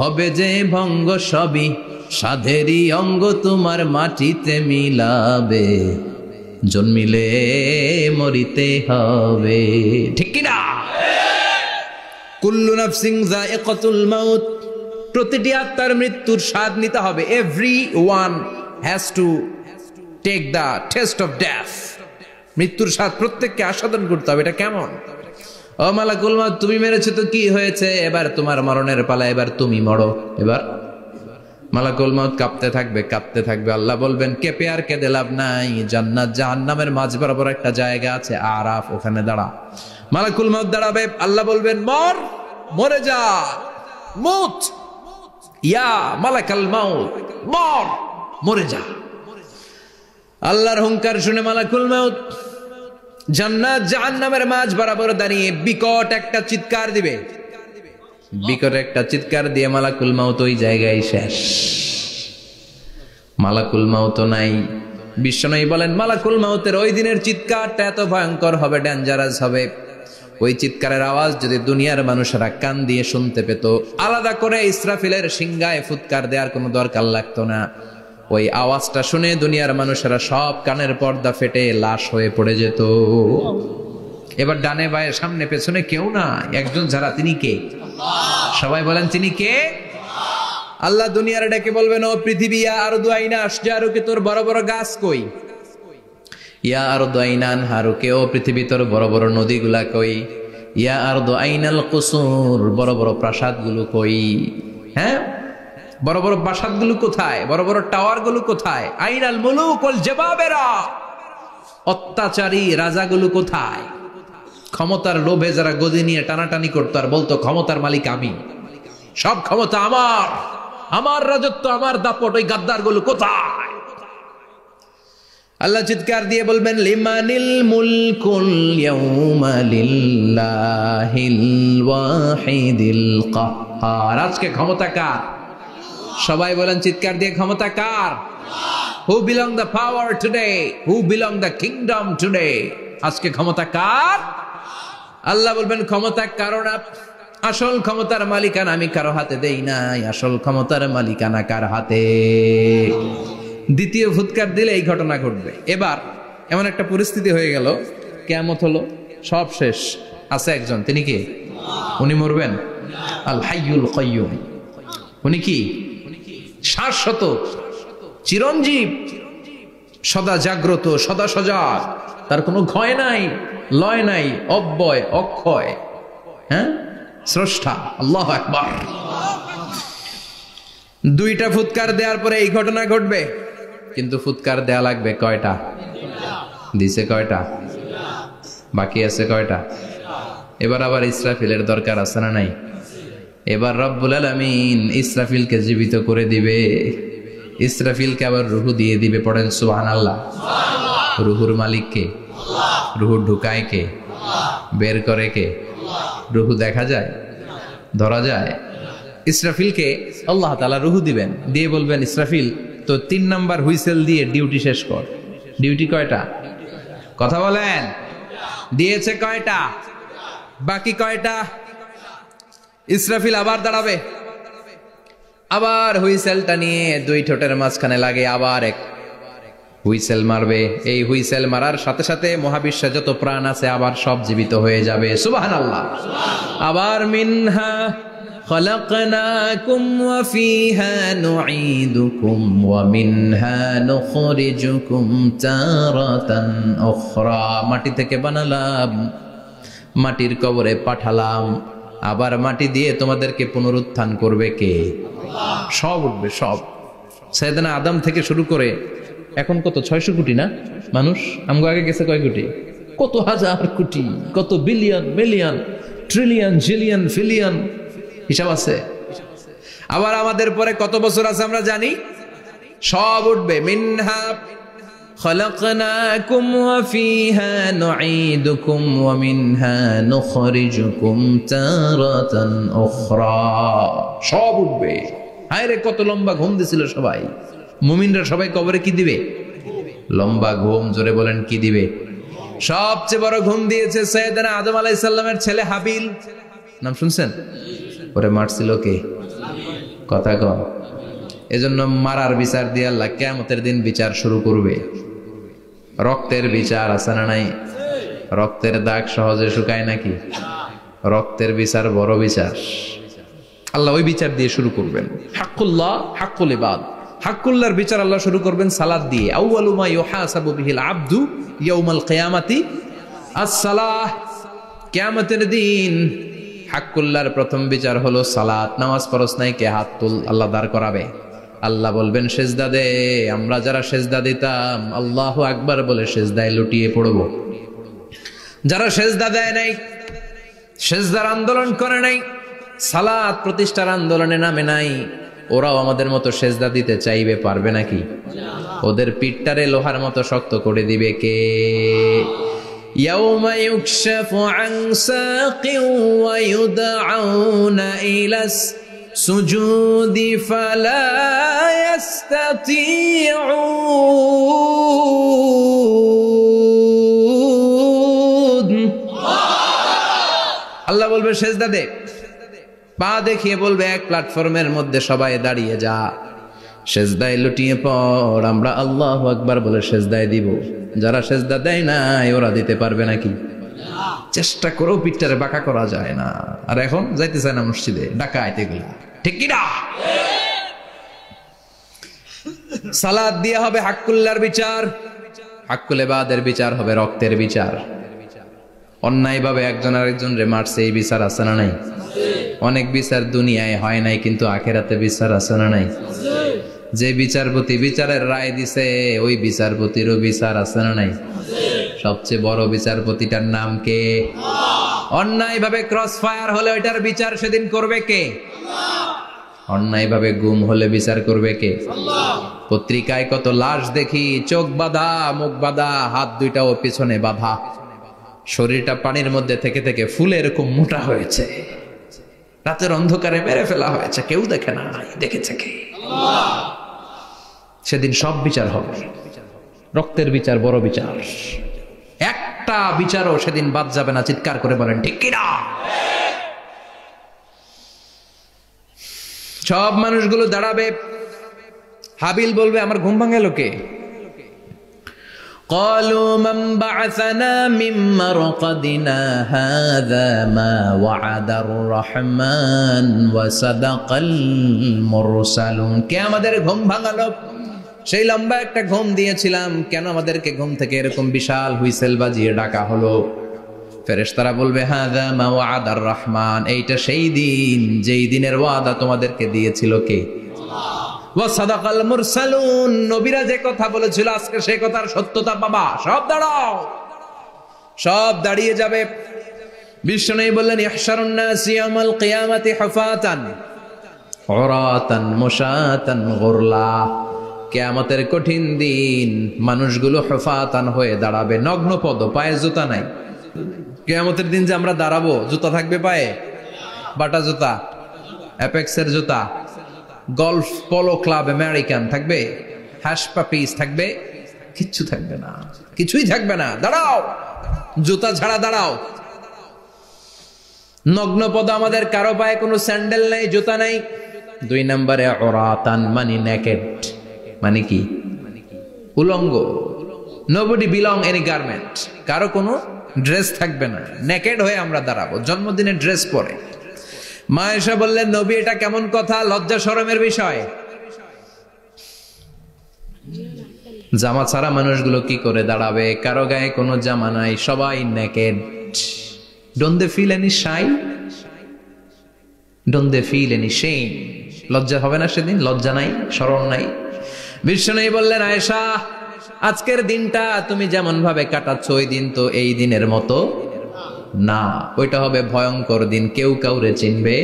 A: হবে যে ভঙ্গ, সবই সাধেরই অঙ্গ, তোমার মাটিতে মিলাবে, জন্মিলে মরিতে হবে। ঠিক কি না? কুল্লু নাফসিন যায়িকাতুল মাউত, প্রতিটি আত্মার মৃত্যুর স্বাদ নিতে হবে। Everyone has to take the taste of death. মৃত্যুর স্বাদ প্রত্যেককে আস্বাদন করতে হবে। এটা কেমন? ও মালাকুল মাউত, তুমি মেরেছো তো কি হয়েছে, এবার তোমার মরণের পালা, এবার তুমি মরো। এবার মালাকুল মাউত কাঁপতে থাকবে, কাঁপতে থাকবে। আল্লাহ বলবেন, কেঁপে আর কেঁদে লাভ নাই, জান্নাত জাহান্নামের মাঝ বরাবর একটা জায়গা আছে, আরাফ, ওখানে দাঁড়া। মালাকুল মাউত দাঁড়াবে, আল্লাহ বলবেন, মর, মরে যা, মুত। ইয়া মালাকাল মাউত, মর, মরে যা। আল্লাহর হুঙ্কার শুনে মালাকুল মাউত জান্নাত জাহান্নামের মাঝ বরাবর দাঁড়িয়ে বিকট একটা চিৎকার দিবে। বিকট একটা চিৎকার দিয়ে মালাকুল মাউত ওই জায়গায় শেষ। মালাকুল মাউত নাই। বিশ্বনবী বলেন মালাকুল মাউতের ওই দিনের চিৎকারটা এত ভয়ঙ্কর হবে, ডেঞ্জারাস হবে। ওই চিৎকারের আওয়াজ যদি দুনিয়ার মানুষেরা কান দিয়ে শুনতে পেত, আলাদা করে ইসরাফিলের সিংহায় ফুৎকার দেওয়ার কোনো দরকার লাগতো না। ওই আওয়াজটা শুনে দুনিয়ার মানুষেরা সব কানের পর্দা ফেটে লাশ হয়ে পড়ে যেত। এবার ডানে বায়ে সামনে পেছনে কেউ না, একজন ছাড়া, তিনি কে? সবাই বলেন তিনি কে? আল্লাহ দুনিয়ার ডেকে বলবেন, ও পৃথিবী, ইয়া আরদু আইনা আশজারুকে, তোর বড় বড় গাছ কই? ইয়া আরদু আইনান হারুকে, ও পৃথিবী তোর বড় বড় নদীগুলা কই? ইয়া আরদু আইনাল কুসুর, বড় বড় প্রাসাদগুলো কই? হ্যাঁ, বড় বড় প্রাসাদগুলো কোথায়? বড় বড় টাওয়ারগুলো কোথায়? আইনাল মুলুক ওয়াল জাবাবেরা, অত্যাচারী রাজাগুলো কোথায়? ক্ষমতার লোভে যারা গদি নিয়ে টানাটানি করতো আর বলতো ক্ষমতার মালিক আমি, সব ক্ষমতা আমার, আমার রাজত্ব, আমার দাপট, ওই গাদ্দারগুলো কোথায়? আল্লাহ চিৎকার দিয়ে বলবেন, লিমানিল মুলকুল ইয়াউমা লিল্লাহিল ওয়াহিদিল কাহ্হার। আজকে ক্ষমতা কার? সবাই বলেন চিৎকার দিয়ে, ক্ষমতা কার? Who belong the power today? Who belong the kingdom today? আজকে ক্ষমতা কার? আল্লাহ বলবেন ক্ষমতা কারো না, আসল ক্ষমতার মালিকানা আমি কারো হাতে দেই নাই। আসল ক্ষমতার মালিকানা কার হাতে? দ্বিতীয় ফুৎকার দিলে এই ঘটনা ঘটবে। এবার এমন একটা পরিস্থিতি হয়ে গেল, কিয়ামত হলো, সব শেষ। আছে একজন, তিনি কে? উনি মরবেন, আল হাইয়ুল কাইয়ুম। উনি কি? শাশ্বত, চিরঞ্জীব, সদা জাগ্রত, সদা সজাগ, তার কোনো ক্ষয় নাই, লয় নাই, অব্যয়, অক্ষয়। হ্যাঁ, স্রষ্টা, আল্লাহু আকবার। দুইটা ফুৎকার দেওয়ার পরে এই ঘটনা ঘটবে, কিন্তু ফুৎকার দেয়া লাগবে কয়টা? দিছে কয়টা? বাকি আছে কয়টা? এবার আবার ইসরাফিলের দরকার আছে না নাই? এবার রব্বুল আলামিন ইসরাফিলকে জীবিত করে দিবে। ইসরাফিলকে আবার রুহু দিয়ে দিবে। পড়েন সুবহানাল্লাহ। রুহুর মালিক কে? রুহু ঢুকায় কে? বের করে কে? রুহু দেখা যায়, ধরা যায়? ইসরাফিলকে আল্লাহ তাআলা রুহু দিবেন, দিয়ে বলবেন, ইসরাফিল তো 3 নাম্বার হুইসেল দিয়ে ডিউটি শেষ কর। ডিউটি কয়টা? কথা বলেন, দিয়েছে কয়টা? বাকি কয়টা? ইসরাফিল আবার দাঁড়াবে, আবার হুইসেলটা নিয়ে দুই ঠোঁটের মাঝখানে লাগে আবার এক হুইসেল মারবে। এই হুইসেল মারার সাথে সাথে মহাবিশ্বে যত প্রাণ আছে আবার সব জীবিত হয়ে যাবে। সুবহানাল্লাহ। আবার মিনহা খলাকনাকুম ওয়া ফিহা নুঈদুকুম ওয়া মিনহা নুখরিজুকুম তারাতান উখরা। মাটি থেকে বানালাম, মাটির কবরে পাঠালাম, আবার মাটি দিয়ে তোমাদেরকে পুনরুত্থান করবে কে? সব উঠবে, সব। সাইয়েদনা আদম থেকে শুরু করে এখন কত 600 কোটি না মানুষ? আমগো আগে গেছে কয় কোটি? কত হাজার কোটি, কত billion, million, trillion, zillion, pillion, হিসাব আছে। আবার আমাদের পরে কত বছর আছে আমরা জানি? সব উঠবে। মিনহা খলাকনাকুম ওয়া ফিহা নুঈদুকুম ওয়া মিনহা নুখরিজুকুম তারাতান উখরা। সব উঠবে। হায় রে, কত লম্বা ঘুম দিছিল সবাই। মুমিনরা সবাই কবরে কি দিবে? লম্বা ঘুম। জোরে বলেন, কি দিবে? সবচেয়ে বড় ঘুম দিয়েছে সাইয়েদনা আদম আলাইহিস সালামের ছেলে হাবিল। নাম শুনছেন? ওরে মারছিল কে? কথা কম। এজন্য মারার বিচার দিয়ে আল্লাহ কিয়ামতের দিন বিচার শুরু করবে। রক্তের বিচার আছে না নাই? রক্তের দাগ সহজে শুকায় নাকি? রক্তের বিচার বড় বিচার। আল্লাহ ওই বিচার দিয়ে শুরু করবেন। হাক্কুল্লাহ, হাক্কুল ইবাদ। হাক্কুল্লাহর বিচার আল্লাহ শুরু করবেন সালাত দিয়ে। আউয়ালু মা ইউহাসাবু বিহিল আবদু ইয়াউমাল কিয়ামাতি আস-সালাহ। কিয়ামতের দিন হাক্কুল্লাহর প্রথম বিচার হলো সালাত। নামাজ ফরজ নাই, কে হাত তুল, আল্লাহ দাঁড় করাবে। আল্লাহ বলবেন সেজদা দে। আমরা যারা সেজদা দিতাম আল্লাহু আকবার বলে সেজদায় লুটিয়ে পড়ব। যারা সেজদা দেয় নাই, সেজদার আন্দোলন করে নাই, সালাত প্রতিষ্ঠার আন্দোলনে নামে নাই, ওরাও আমাদের মতো সেজদা দিতে চাইবে, পারবে নাকি? ওদের পিঠটারে লোহার মতো শক্ত করে দিবে কে? ইয়াউমা ইউকশাফু আন সাকিন ওয়া ইউদআউনা ইলাস সুজুদি ফালা ইস্তাতিউন। আল্লাহ বলবে সেজদা দে, পা দেখিয়ে বলবে এক প্ল্যাটফর্মের মধ্যে সবাই দাঁড়িয়ে যা, সেজদায় লুটিয়ে পড়। আমরা আল্লাহু আকবার বলে সেজদায় দিব। যারা সেজদা দেয় নাই ওরা দিতে পারবে নাকি? চেষ্টা করেও পিঠটারে বাঁকা করা যায় না। আর এখন যাইতে চায় না মসজিদে, ডাকাইতে গেলা, ঠিক কি না? সালাত দিয়ে হবে হাক্কুল্লার বিচার, হাক্কুল ইবাদের বিচার হবে রক্তের বিচার। অন্যায় ভাবে একজন আরেকজন রে মারছে, এই বিচার আছে না নাই? অনেক বিচার দুনিয়ায় হয় নাই, কিন্তু আখিরাতে বিচার আছে না নাই? যে বিচারপতি বিচারের রায় দিছে ওই বিচারপতিরও বিচার আছে না নাই? সবচেয়ে বড় বিচারপতিটার নাম কে? অন্যায় ভাবে ক্রস ফায়ার হলে ওইটার বিচার সেদিন করবে কে? অন্যায় ভাবে গুম হলে বিচার করবে কে? পত্রিকায় কত লাশ দেখি, চোখ বাঁধা, মুখ বাঁধা, হাত দুইটাও পিছনে বাঁধা, শরীরটা পানির মধ্যে থেকে থেকে ফুলে এরকম মোটা হয়েছে, রাতের অন্ধকারে মেরে ফেলা হয়েছে, কেউ দেখে না, দেখেছে কে? সেদিন সব বিচার হবে, রক্তের বিচার, বড় বিচার। একটা বিচারও সেদিন বাদ যাবে না, চিৎকার করে বলেন ঠিক কিনা? সব মানুষগুলো দাঁড়াবে। হাবিল বলবে আমার ঘুম ভাঙালো কে? قالوا من بعثنا من مرقدنا هذا ما وعد الرحمن وصدق المرسلون। কে আমাদের ঘুম ভাঙালো? সেই লম্বা একটা ঘুম দিয়েছিলাম, কেন আমাদেরকে ঘুম থেকে এরকম বিশাল হুইসেল বাজিয়ে ডাকা হলো? ফেরেশতারা বলবে হাযা মা ওয়াদার রহমান, এইটা সেই দিন যেই দিনের ওয়াদা তোমাদেরকে দিয়েছিল কে? ওয়া সাদাকাল মুরসালুন, নবীরা যে কথা বলেছিল আজকে সেই কথার সত্যতা পাবা। সব দাঁড়াও, সব দাঁড়িয়ে যাবে। বিশ্বনবী বললেন ইহশারুন নাস ইয়াউমাল কিয়ামাতি হুফাতান উরাতান মুশাতান গুরলা। কিয়ামতের কঠিন দিন মানুষগুলো হুফাতান হয়ে দাঁড়াবে, নগ্ন পদ, পায়ে জুতা নাই। কিয়ামতের দিন যে আমরা দাঁড়াবো, জুতা থাকবে পায়ে? বাটা জুতা, অ্যাপেক্সের জুতা, গলফ পোলো ক্লাব আমেরিকান থাকবে? হ্যাশ পাপিস থাকবে? কিচ্ছু থাকবে না, কিছুই থাকবে না। দাঁড়াও, জুতা ছাড়া দাঁড়াও। নগ্ন পদ, আমাদের কারো পায়ে কোনো স্যান্ডেল নাই, জুতা নাই। 2 নম্বরে উরাতান মানে নেকেড, মানে কি? উলঙ্গ। নোবডি বিলং এনি গার্মেন্ট, কারো কোনো ড্রেস থাকবে না, নেকেড হয়ে আমরা দাঁড়াবো। জন্মদিনে ড্রেস পরে। মা আয়েশা বললেন নবী এটা কেমন কথা, লজ্জা শরমের বিষয়। জামা ছাড়া মানুষগুলো কি করে দাঁড়াবে? কারো গায়ে কোনো জামা নাই, সবাই naked. Don't they feel any shy? Don't they feel any shame? লজ্জা হবে না সেদিন? লজ্জা নাই, শরম নাই। বিশ্বনবী বললেন আয়েশা আজকের দিনটা তুমি যেমন ভাবে কাটাচ্ছ ওই দিন তো এই দিনের মতো না, ওইটা হবে ভয়ঙ্কর দিন, কেউ কাউরে চিনবে।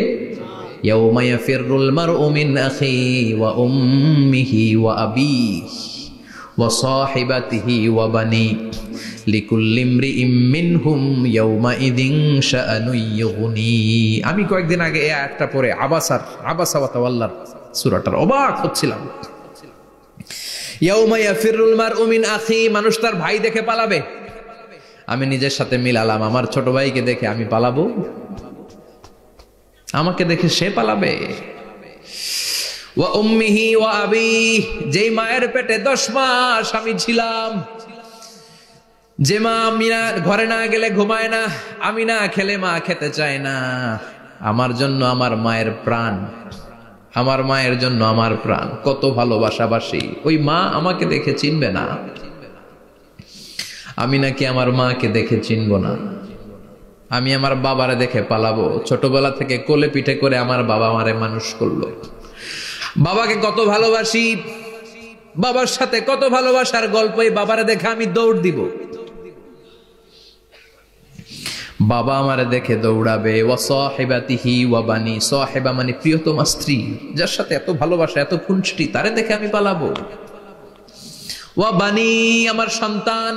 A: ইয়াউমা ইয়াফিরুল মারউ মিন আখিহি ওয়া উম্মিহি ওয়া আবিহি ওয়া সাহিবাতিহি ওয়া বানি লিকুল্লি ইমরিইম মিনহুম ইয়াউমাইযিন শাআনুন ইউগনি। আমি কয়েকদিন আগে এই আয়াতটা পড়ে আবাসা ওয়া তাওয়াল্লার সূরাটার অবাক হচ্ছিলাম। ইয়াউমা ইয়াফিরুল মারউ মিন আখি, মানুষ তার ভাই দেখে পালাবে। আমি নিজের সাথে মিলালাম, আমার ছোট ভাইকে দেখে আমি পালাবো? আমাকে দেখে সে পালাবে? ওয়া উম্মিহি ওয়া আবিহি, যেই মায়ের পেটে 10 মাস আমি ছিলাম, যে মা আমি ঘরে না গেলে ঘুমায় না, আমি না খেলে মা খেতে চায় না, আমার জন্য আমার মায়ের প্রাণ, আমার মায়ের জন্য আমার প্রাণ, কত ভালোবাসাবাসী। ওই মা আমাকে দেখে চিনবে না, আমি নাকি আমার মাকে দেখে চিনব না। আমি আমার বাবারে দেখে পালাবো। ছোটবেলা থেকে কোলে পিঠে করে আমার বাবা আমারে মানুষ করলো, বাবাকে কত ভালোবাসি, বাবার সাথে কত ভালোবাসার গল্প, এই বাবারে দেখে আমি দৌড় দিব। বাবা আমারে দেখে দৌড়াবে, ওয়া সাহিবাতিহি ওয়া বানি, সাহিবা মানে প্রিয়তমা স্ত্রী, যার সাথে এত ভালোবাসা এত খুনসুটি, তারে দেখে আমি পালাবো। ওয়া বানি আমার সন্তান,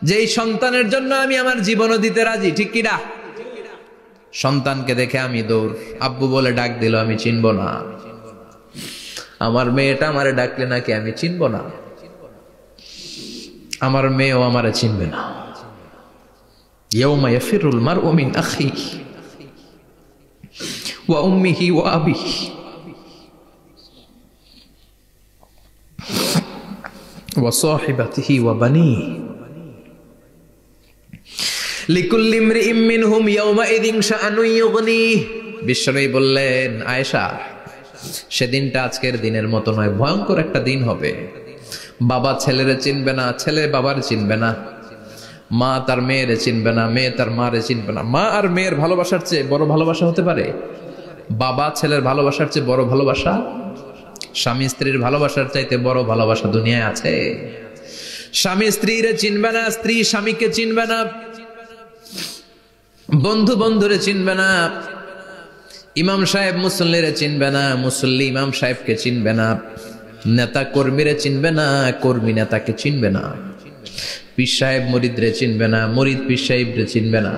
A: যেই সন্তানের জন্য আমি আমার জীবনও দিতে রাজি, ঠিক কিনা? সন্তানকে দেখে আমি দৌড়। আব্বু বলে ডাক দিল, আমি চিনব না। আমার মেয়েটা আমারে ডাকলে নাকি আমি চিনব না, আমার মেয়েও আমারে চিনবে না। ইয়াউমা ইয়াফিরুল মারউ মিন আখিহি ওয়া উম্মিহি ওয়া আবিহি ওয়া সাহিবাতিহি ওয়া বানিহি লিকুল্লি ইমরিইম মিনহুম ইয়াউমাইযিন শাআনুন ইউগনিহি। বিশ্বনবী বললেন, আয়েশা, সেদিনটা আজকের দিনের মতো নয়, ভয়ঙ্কর একটা দিন হবে। বাবা ছেলেরে চিনবে না, ছেলে বাবার চিনবে না, মা তার মেয়েরে চিনবে না, মেয়ে তার মারে চিনবে না। মা আর মেয়ের ভালোবাসার চেয়ে বড় ভালোবাসা হতে পারে? বাবা ছেলের ভালোবাসার চেয়ে বড় ভালোবাসা? স্বামী স্ত্রীর ভালোবাসার চাইতে বড় ভালোবাসা দুনিয়ায় আছে? স্বামী স্ত্রীরে চিনবে না, স্ত্রী স্বামীকে চিনবে না, বন্ধু বন্ধুরে চিনবে না, ইমাম সাহেব মুসল্লিরে চিনবে না, মুসল্লি ইমাম সাহেবকে চিনবে না, নেতা কর্মীরে চিনবে না, কর্মী নেতাকে চিনবে না, পীর সাহেব মুরিদরে চিনবে না, মুরিদ পীর সাহেবরে চিনবে না।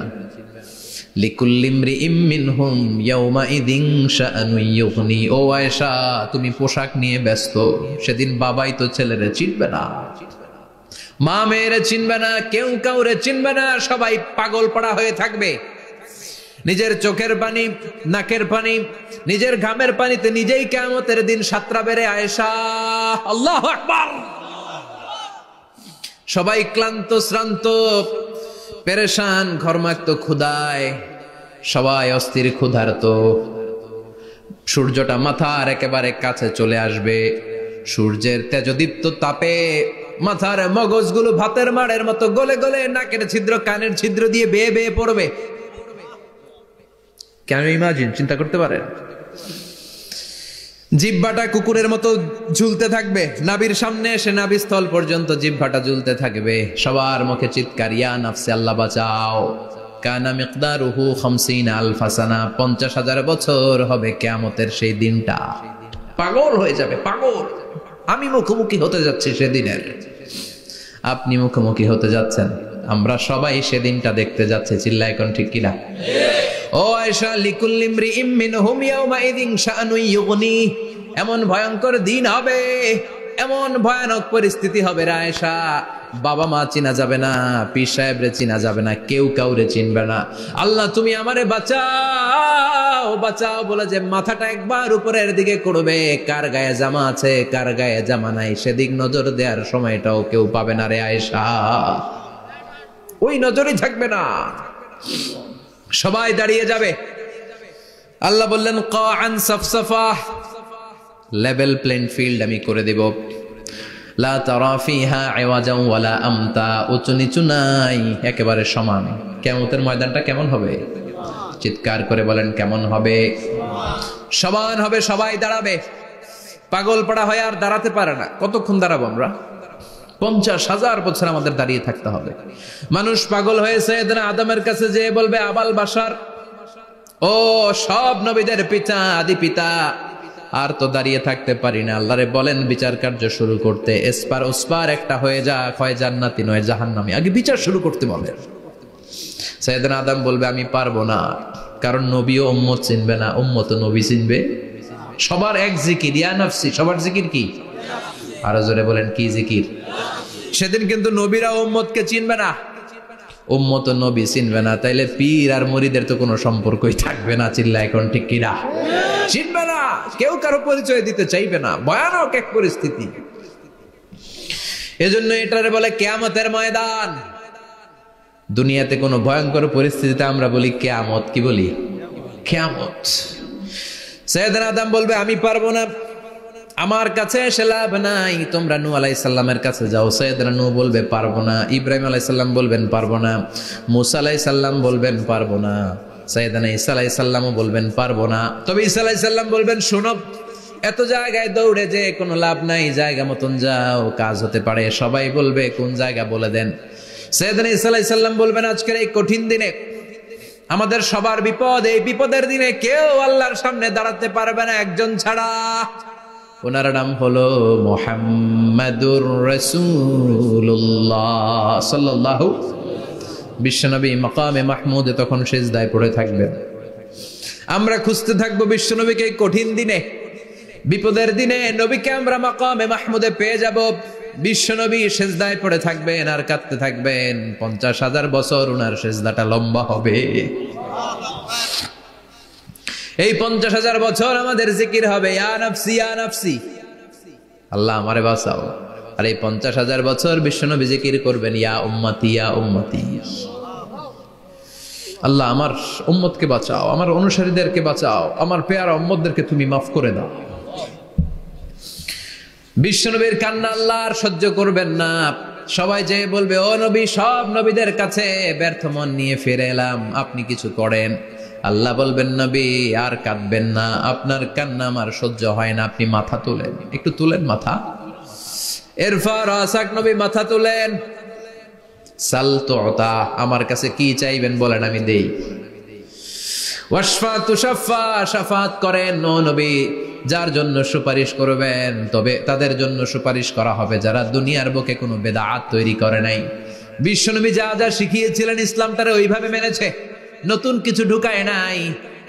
A: লিকুল্লি ইমরিইম মিনহুম ইয়াউমাইযিন শাআনুন ইউগনি। ও আয়েশা, তুমি পোশাক নিয়ে ব্যস্ত, সেদিন বাবাই তো ছেলেরে চিনবে না, মা মেয়েরে চিনবে না, কেউ কাউরে চিনবে না, সবাই পাগল পাড়া হয়ে থাকবে। নিজের চোখের পানি, নাকের পানি, নিজের ঘামের পানিতে নিজেই কিয়ামতের দিন সাতরা বেড়ে আয়েশা। আল্লাহু আকবার। সবাই ক্লান্ত শ্রান্ত পেরেশান, ঘর্মাক্ত ক্ষুধায়, সবাই অস্থির ক্ষুধার্ত। সূর্যটা মাথার একেবারে কাছে চলে আসবে, সূর্যের তেজদীপ্ত তাপে মাথার মগজগুলো ভাতের মাড়ের মতো গলে গলে নাকের ছিদ্র কানের ছিদ্র দিয়ে বেয়ে বেয়ে পড়বে। কেন ইমাজিন, চিন্তা করতে পারেন? জিহ্বাটা কুকুরের মতো ঝুলতে থাকবে, নাভির সামনে এসে নাভিস্থল পর্যন্ত জিহ্বাটা ঝুলতে থাকবে। সবার মুখে চিৎকার, ইয়া নাফসি, আল্লাহ বাঁচাও। কানা মিকদারুহু 50,000 সানা, 50,000 বছর হবে কিয়ামতের সেই দিনটা। পাগল হয়ে যাবে, পাগল। আমি মুখোমুখি হতে যাচ্ছি সেদিনের, আপনি মুখোমুখি হতে যাচ্ছেন, আমরা সবাই সেদিনটা দেখতে যাচ্ছি। চিল্লায় কোন ঠিক কিনা? ও আয়েশা, লিকুল্লি ইমরিইম মিনহুম ইয়াউমাইযিন শাআনুন ইউগনি। এমন ভয়ঙ্কর দিন হবে, এমন ভয়ানক পরিস্থিতি হবে রে আয়েশা, বাবা মা চিনা যাবে না, পীর সাহেবরে চিনা যাবে না, কেউ কাউরে চিনবে না। আল্লাহ তুমি আমারে বাঁচাও, বাঁচাও বলে যে মাথাটা একবার উপরের দিকে করবে, কার গায়ে জামা আছে কার গায়ে জামা নাই সেদিক নজর দেওয়ার সময়টাও কেউ পাবে না রে আয়েশা, ওই নজরই থাকবে না, সবাই দাঁড়িয়ে যাবে। আল্লাহ বললেন, কাআন সাফসাফা, লেভেল প্লেন ফিল্ড আমি করে দেব। লা তারা ফিহা ইওয়াজান ওয়ালা আমতা, উঁচু নিচু নাই, একেবারে সমান। কিয়ামতের ময়দানটা কেমন হবে? চিৎকার করে বলেন, কেমন হবে? সমান হবে, সবাই দাঁড়াবে। পাগল পাড়া হয়ে আর দাঁড়াতে পারে না। কতক্ষণ দাঁড়াবো আমরা? 50,000 বছর আমাদের দাঁড়িয়ে থাকতে হবে। মানুষ পাগল হয়েছে, সাইয়েদনা আদমের কাছে যেয়ে বলবে, আবাল বাশার, ও সব নবীদের পিতা, আদি পিতা, আর তো দাঁড়িয়ে থাকতে পারি না, আল্লাহরে বলেন বিচার কার্য শুরু করতে। এসপার ওসপার একটা হয়ে যা, হয় জান্নাতি নয় জাহান্নামী, আগে বিচার শুরু করতে বলেন। সাইয়েদনা আদম বলবে, আমি পারবো না, কারণ নবীও উম্মত চিনবে না, উম্মত নবী চিনবে। সবার এক জিকির, ইয়া নাফসি, সবার জিকির কি? আরো জোরে বলেন, কি জিকির? সেদিন কিন্তু নবীরা উম্মতকে চিনবে না, উম্মত নবী চিনবে না, তাইলে পীর আর মুরিদের তো কোনো সম্পর্কই থাকবে না। চিল্লা এখন ঠিক কিনা? চিনবে না, কেউ কারো পরিচয় দিতে চাইবে না। ভয়ানক এক পরিস্থিতি। এজন্য এটারে বলে কিয়ামতের ময়দান। দুনিয়াতে কোনো ভয়ঙ্কর পরিস্থিতিতে আমরা বলি কিয়ামত, কি বলি? কিয়ামত। সাইয়েদনা আদম বলবে, আমি পারবো না, আমার কাছে এসে লাভ নাই, তোমরা নূহ আলাইহিস সালামের কাছে যাও। সাইয়েদনা নূহ বলবে, পারবো না। ইব্রাহিম আলাইহিস সালাম বলবেন, পারবো না। মূসা আলাইহিস সালাম বলবেন, পারবো না। সাইয়েদনা ঈসা আলাইহিস সালামও বলবেন, পারবো না। তবে ঈসা আলাইহিস সালাম বলবেন, শোনো, এত জায়গায় দৌড়ে যে কোনো লাভ নাই, জায়গা মতন যাও, কাজ হতে পারে। সবাই বলবে, কোন জায়গা বলে দেন। সাইয়েদনা ঈসা আলাইহিস সালাম বলবেন, আজকের এই কঠিন দিনে আমাদের সবার বিপদ, এই বিপদের দিনে কেউ আল্লাহর সামনে দাঁড়াতে পারবে না একজন ছাড়া। ওনার নাম হলো মুহাম্মাদুর রাসূলুল্লাহ সাল্লাল্লাহু। বিশ্বনবী মাকামে মাহমুদে তখন সিজদায় পড়ে থাকবেন। আমরা খুঁজতে থাকবো বিশ্বনবীকে কঠিন দিনে, বিপদের দিনে নবীকে আমরা মাকামে মাহমুদে পেয়ে যাব। বিশ্বনবী সিজদায় পড়ে থাকবেন আর কাঁদতে থাকবেন। 50,000 বছর ওনার সিজদাটা লম্বা হবে। এই 50,000 বছর আমাদের জিকির হবে, ইয়া নাফসি ইয়া নাফসি, আল্লাহ আমারে বাঁচাও। আর এই 50,000 বছর বিশ্বনবী জিকির করবেন, ইয়া উম্মতি ইয়া উম্মতি, আল্লাহ আমার উম্মতকে বাঁচাও, আমার অনুসারীদেরকে বাঁচাও, আমার পেয়ারা উম্মতদেরকে তুমি মাফ করে দাও। বিশ্বনবীর কান্না আল্লাহ আর সহ্য করবেন না। সবাই যে বলবে, ও নবী, সব নবীদের কাছে ব্যর্থ মন নিয়ে ফিরে এলাম, আপনি কিছু করেন। আল্লাহ বলবেন, নবী আর কাঁদবেন না, আপনার কান্না আমার সহ্য হয় না, আপনি মাথা তুলেন, একটু তুলেন মাথা। এরপর আসাক নবী মাথা তুলেন। সাল তুতা, আমার কাছে কি চাইবেন বলেন, আমি দেই। ওয়াশফা তুশাফা, শাফাত করেন। ও নবী, যার জন্য সুপারিশ করবেন তবে তাদের জন্য সুপারিশ করা হবে যারা দুনিয়ার বুকে কোনো বেদাত তৈরি করে নাই। বিশ্বনবী যা যা শিখিয়েছিলেন ইসলাম তারা ওইভাবে মেনেছে, নতুন কিছু ঢুকায় নাই।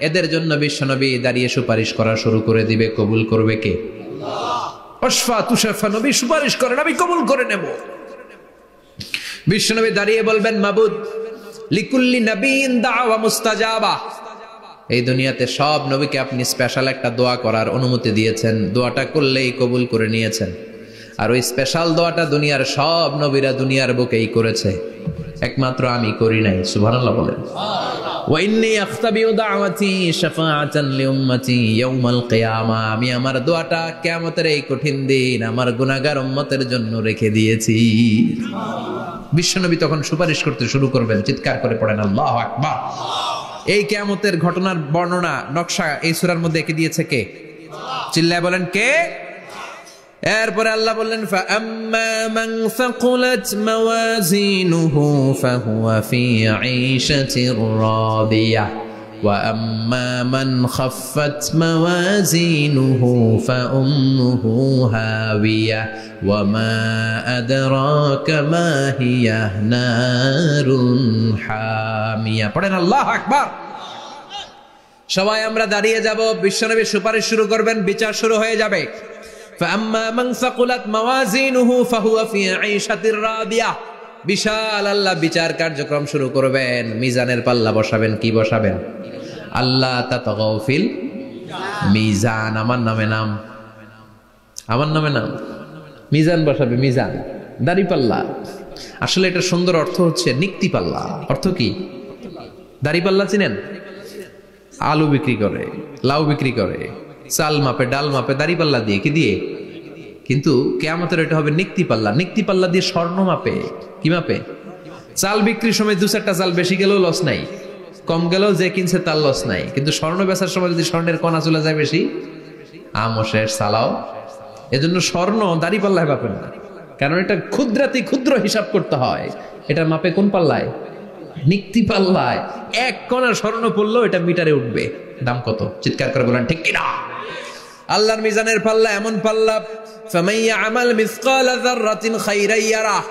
A: এদের জন্য বিশ্বনবী দাঁড়িয়ে সুপারিশ করা শুরু করে দিবে। কবুল করবে কে? আল্লাহ। ওয়াশফা তুশাফা, নবী সুপারিশ করেন, আমি কবুল করে নেব। বিশ্বনবী দাঁড়িয়ে বলবেন, মাবুদ, লিকুল্লি নবীন দাওয়া মুস্তাজাবা। এই দুনিয়াতে সব নবীকে আপনি স্পেশাল একটা দোয়া করার অনুমতি দিয়েছেন, দোয়াটা করলেই কবুল করে নিয়েছেন। আর ওই স্পেশাল দোয়াটা দুনিয়ার সব নবীরা দুনিয়ার বুকেই করেছে, একমাত্র আমি করি নাই। সুবহানাল্লাহ বলেন। ওয়া ইন্নী আখতাবিউ দাওয়াতি শাফাআতান লিউম্মতি ইয়াউমাল কিয়ামা, আমি আমার দোয়াটা কিয়ামতের এই কঠিন দিন আমার গুনাহগার উম্মতের জন্য রেখে দিয়েছি। বিশ্বনবী তখন সুপারিশ করতে শুরু করবেন। চিৎকার করে পড়েন আল্লাহু আকবার। এই কিয়ামতের ঘটনার বর্ণনা নকশা এই সূরার মধ্যে এঁকে দিয়েছে কে? চিল্লায় বলেন কে? এরপরে আল্লাহ বললেন, ফাআম্মা মান সাকুলাত মাওয়াজিনুহু ফাহুয়া ফি ঈশাতির রাদিয়াহ ওয়া আম্মা মান খাফফাত মাওয়াজিনুহু ফাউম্মুহু হাওিয়াহ ওয়া মা আদরাকা মা হিয়া নারুন হামিয়া। পড়েন আল্লাহু আকবার। সবাই আমরা দাঁড়িয়ে যাব, বিশ্বনবী সুপারিশ শুরু করবেন, বিচার শুরু হয়ে যাবে। فأما من ثقلت موازينه فهو في عيشة راضية। বিশাল আল্লাহ বিচার কার্যক্রম শুরু করবেন, মিজানের পাল্লা বসাবেন। কি বসাবেন? আল্লাহ তাতাগাউ ফিল মিজান। আমার নামে নাম, আমার নামে নাম, মিজান বসাবে। মিজান দাড়ি পাল্লা। আসলে এটা সুন্দর অর্থ হচ্ছে নিক্তি পাল্লা। অর্থ কি? দাড়ি পাল্লা চিনেন? আলু বিক্রি করে, লাউ বিক্রি করে, চাল মাপে, ডাল মাপে, দাড়ি পাল্লা দিয়ে। কি দিয়ে? কিন্তু কিয়ামতের এটা হবে নিক্তি পাল্লা। নিক্তি পাল্লা দিয়ে স্বর্ণ মাপে। কি মাপে? চাল বিক্রির সময় 2-4টা চাল বেশি গেলেও লস নাই, কম গেলেও যে কিনছে তার লস নাই। কিন্তু স্বর্ণ বেচার সময় যদি স্বর্ণের কণা চলে যায় বেশি, আমও শেষ, সালাও। এজন্য স্বর্ণ দাড়ি পাল্লায় মাপে না, কারণ এটা ক্ষুদ্রাতি ক্ষুদ্র হিসাব করতে হয়। এটা মাপে কোন পাল্লায়? নিক্তি পাল্লায়। 1 কণা স্বর্ণ পড়লেও এটা মিটারে উঠবে। দাম কত? চিৎকার করে বলেন ঠিক কিনা? আল্লাহর মিজানের পাল্লা এমন পাল্লা, ফামান ইয়ামাল মিসকালা যাররাতিন খাইরান ইয়ারাহ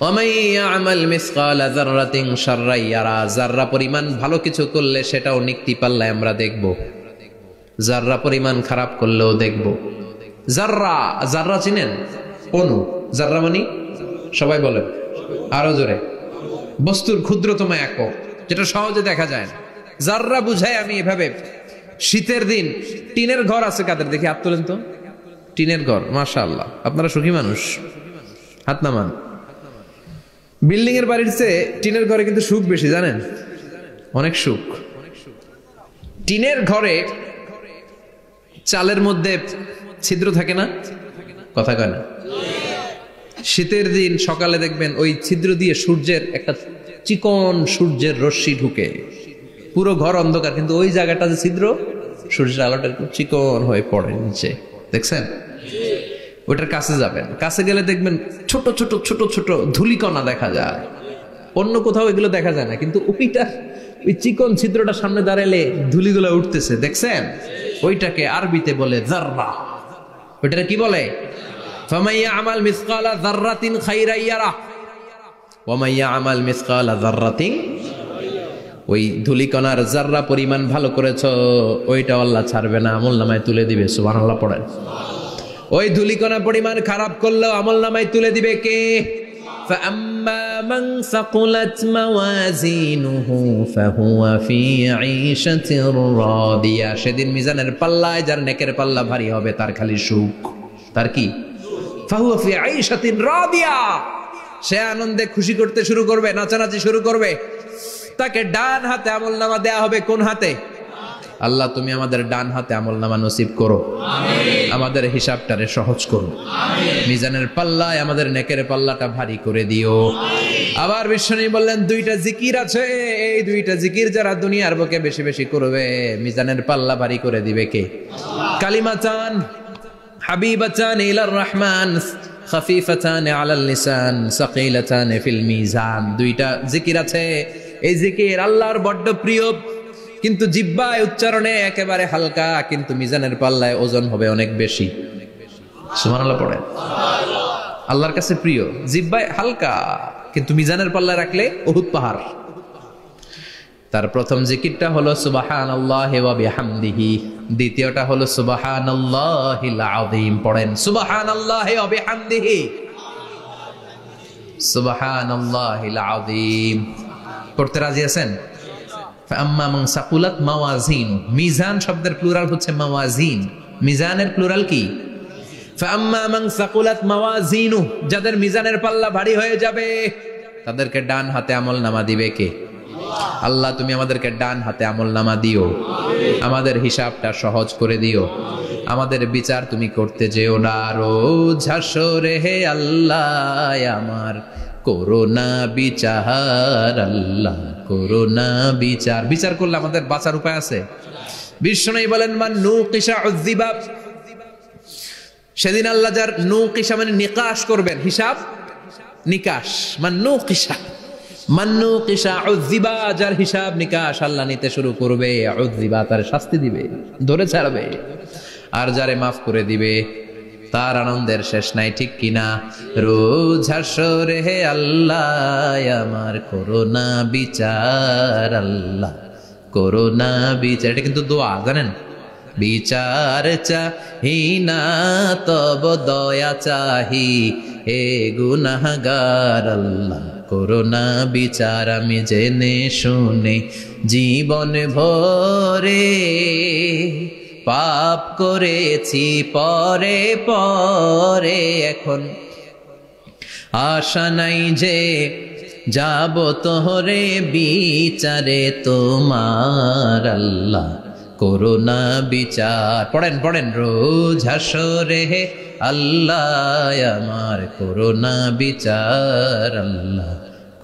A: ওয়া মান ইয়ামাল মিসকালা যাররাতিন শাররান ইয়ারাহ। যাররা পরিমাণ ভালো কিছু করলে সেটাও নিক্তি পাল্লায় আমরা দেখব, যাররা পরিমাণ খারাপ করলেও দেখব। যাররা, যাররা চিনেন? অণু। যাররা মানে সবাই বলেন আরো জোরে। বস্তুর ক্ষুদ্রতম একক, যেটা সহজে দেখা যায় না। যাররা বুঝায় আমি এভাবে, শীতের দিন টিনের ঘর আছে কাদের? দেখি হাত তোলেন তো। টিনের ঘর, মাশাআল্লাহ, আপনারা সুখী মানুষ, হাত নামান। বিল্ডিং এর বাড়ির চেয়ে টিনের ঘরে কিন্তু সুখ বেশি, জানেন? অনেক সুখ। টিনের ঘরে চালের মধ্যে ছিদ্র থাকে না? কথা কয় না? শীতের দিন সকালে দেখবেন ওই ছিদ্র দিয়ে সূর্যের একটা চিকন সূর্যের রশ্মি ঢুকে, পুরো ঘর অন্ধকার, কিন্তু ওই জায়গাটা যে ছিদ্র, সূর্যের আলোটা একটু চিকন হয়ে পড়ে নিচে, দেখছেন? ওটার কাছে যাবেন, কাছে গেলে দেখবেন ছোট ছোট ছোট ছোট ধূলিকণা দেখা যায়। অন্য কোথাও এগুলো দেখা যায় না, কিন্তু ওই চিকন ছিদ্রটা সামনে দাঁড়ালে ধুলিগুলো উঠতেছে, দেখছেন? ওইটাকে আরবিতে বলে যাররা। ওইটা কি বলে? ফামাইয়া আমাল মিসকালা যাররাতিন খাইরান ইয়ারা ওয়া মাইয়া আমাল মিসকালা যাররাতিন, ওই ধুলিকণার যাররা পরিমাণ ভালো করেছো ওইটা আল্লাহ ছাড়বে না, আমলনামায় তুলে দিবে। সুবহানাল্লাহ পড়েন। ওই ধুলিকণা পরিমাণ খারাপ করলেও আমলনামায় তুলে দিবে কে? فأما من ثقلت موازينه فهو في عيشة راضية। সেদিন মিজানের পাল্লায় যার নেকের পাল্লা ভারী হবে তার খালি সুখ। তার কি? فهو في عيشة راضية। সে আনন্দে খুশি করতে শুরু করবে, নাচানাচি শুরু করবে। তাকে ডান হাতে আমলনামা দেয়া হবে। কোন হাতে? আল্লাহ তুমি আমাদের ডান হাতে আমলনামা নসিব করো, আমাদের হিসাবটারে সহজ করো, মিজানের পাল্লায় আমাদের নেকের পাল্লাটা ভারী করে দিও। আবার বিশ্বনবী বললেন দুইটা জিকির আছে, এই দুইটা জিকির যারা দুনিয়ার বুকে বেশি বেশি করবে মিজানের পাল্লা ভারী করে দিবে কে? কালিমাতান হাবিবাতান ইলার রহমান খাফিফাতান আলাল লিসান সাকিলাতান ফিল মিজান। দুইটা জিকির আছে, এই জিকির আল্লাহর বড্ড প্রিয়, কিন্তু জিহ্বায় উচ্চারণে একেবারে হালকা, কিন্তু মিজানের পাল্লায় ওজন হবে অনেক বেশি। সুবহানাল্লাহ পড়েন। আল্লাহর কাছে প্রিয়, জিহ্বায় হালকা, কিন্তু মিজানের পাল্লায় রাখলে উহুদ পাহাড়। তার প্রথম জিকিরটা হলো সুবহানাল্লাহি ওয়া বিহামদিহি, দ্বিতীয়টা হলো সুবহানাল্লাহিল আযীম। পড়েন সুবহানাল্লাহি ওয়া বিহামদিহি, সুবহানাল্লাহিল আযীম। পড়তে রাজি আছেন? ফাআম্মা মান সাকুলাত মাওয়াজিন, মিজান শব্দের প্লুরাল হচ্ছে মাওয়াজিন, মিজানের প্লুরাল কি? ফাআম্মা মান সাকুলাত মাওয়াজিনু, যাদের মিজানের পাল্লা ভারী হয়ে যাবে তাদেরকে ডান হাতে আমলনামা দিবে কে? আল্লাহ তুমি আমাদেরকে ডান হাতে আমলনামা দিও, আমাদের হিসাবটা সহজ করে দিও, আমাদের বিচার তুমি করতে যেও না রোজ হাসরে হে আল্লাহ আমার করোনা বিচার, আল্লাহ করোনা বিচার। বিচার করলে আমাদের বাঁচার উপায় আছে। বিশ্বনবী বলেন মান নুকিশা উযযিবা, সেদিন আল্লাহ যার নুকিশা মানে নিকাশ করবেন, হিসাব নিকাশ, মান নুকিশা উযযিবা, যার হিসাব নিকাশ আল্লাহ নিতে শুরু করবে, উযযিবা তার শাস্তি দিবে, ধরে ছাড়বে। আর যারে মাফ করে দিবে তার আনন্দের শেষ নাই, ঠিক কিনা? রোজ হাসরে হে আল্লাহ আমার করোনা বিচার, আল্লাহ করোনা বিচার। এটা কিন্তু দোয়া, জানেন? বিচার চাহি না তব দয়া চাহি হে গুনাহগার, আল্লাহ করোনা বিচার। আমি জেনে শুনে জীবন ভরে পাপ করেছি পরে পরে, এখন আশা নাই যে যাব তোহরে বিচারে তোমার, আল্লাহ করোনা বিচার। পড়েন পড়েন রোজ হাসরে হে আল্লাহ আমার করোনা বিচার, আল্লাহ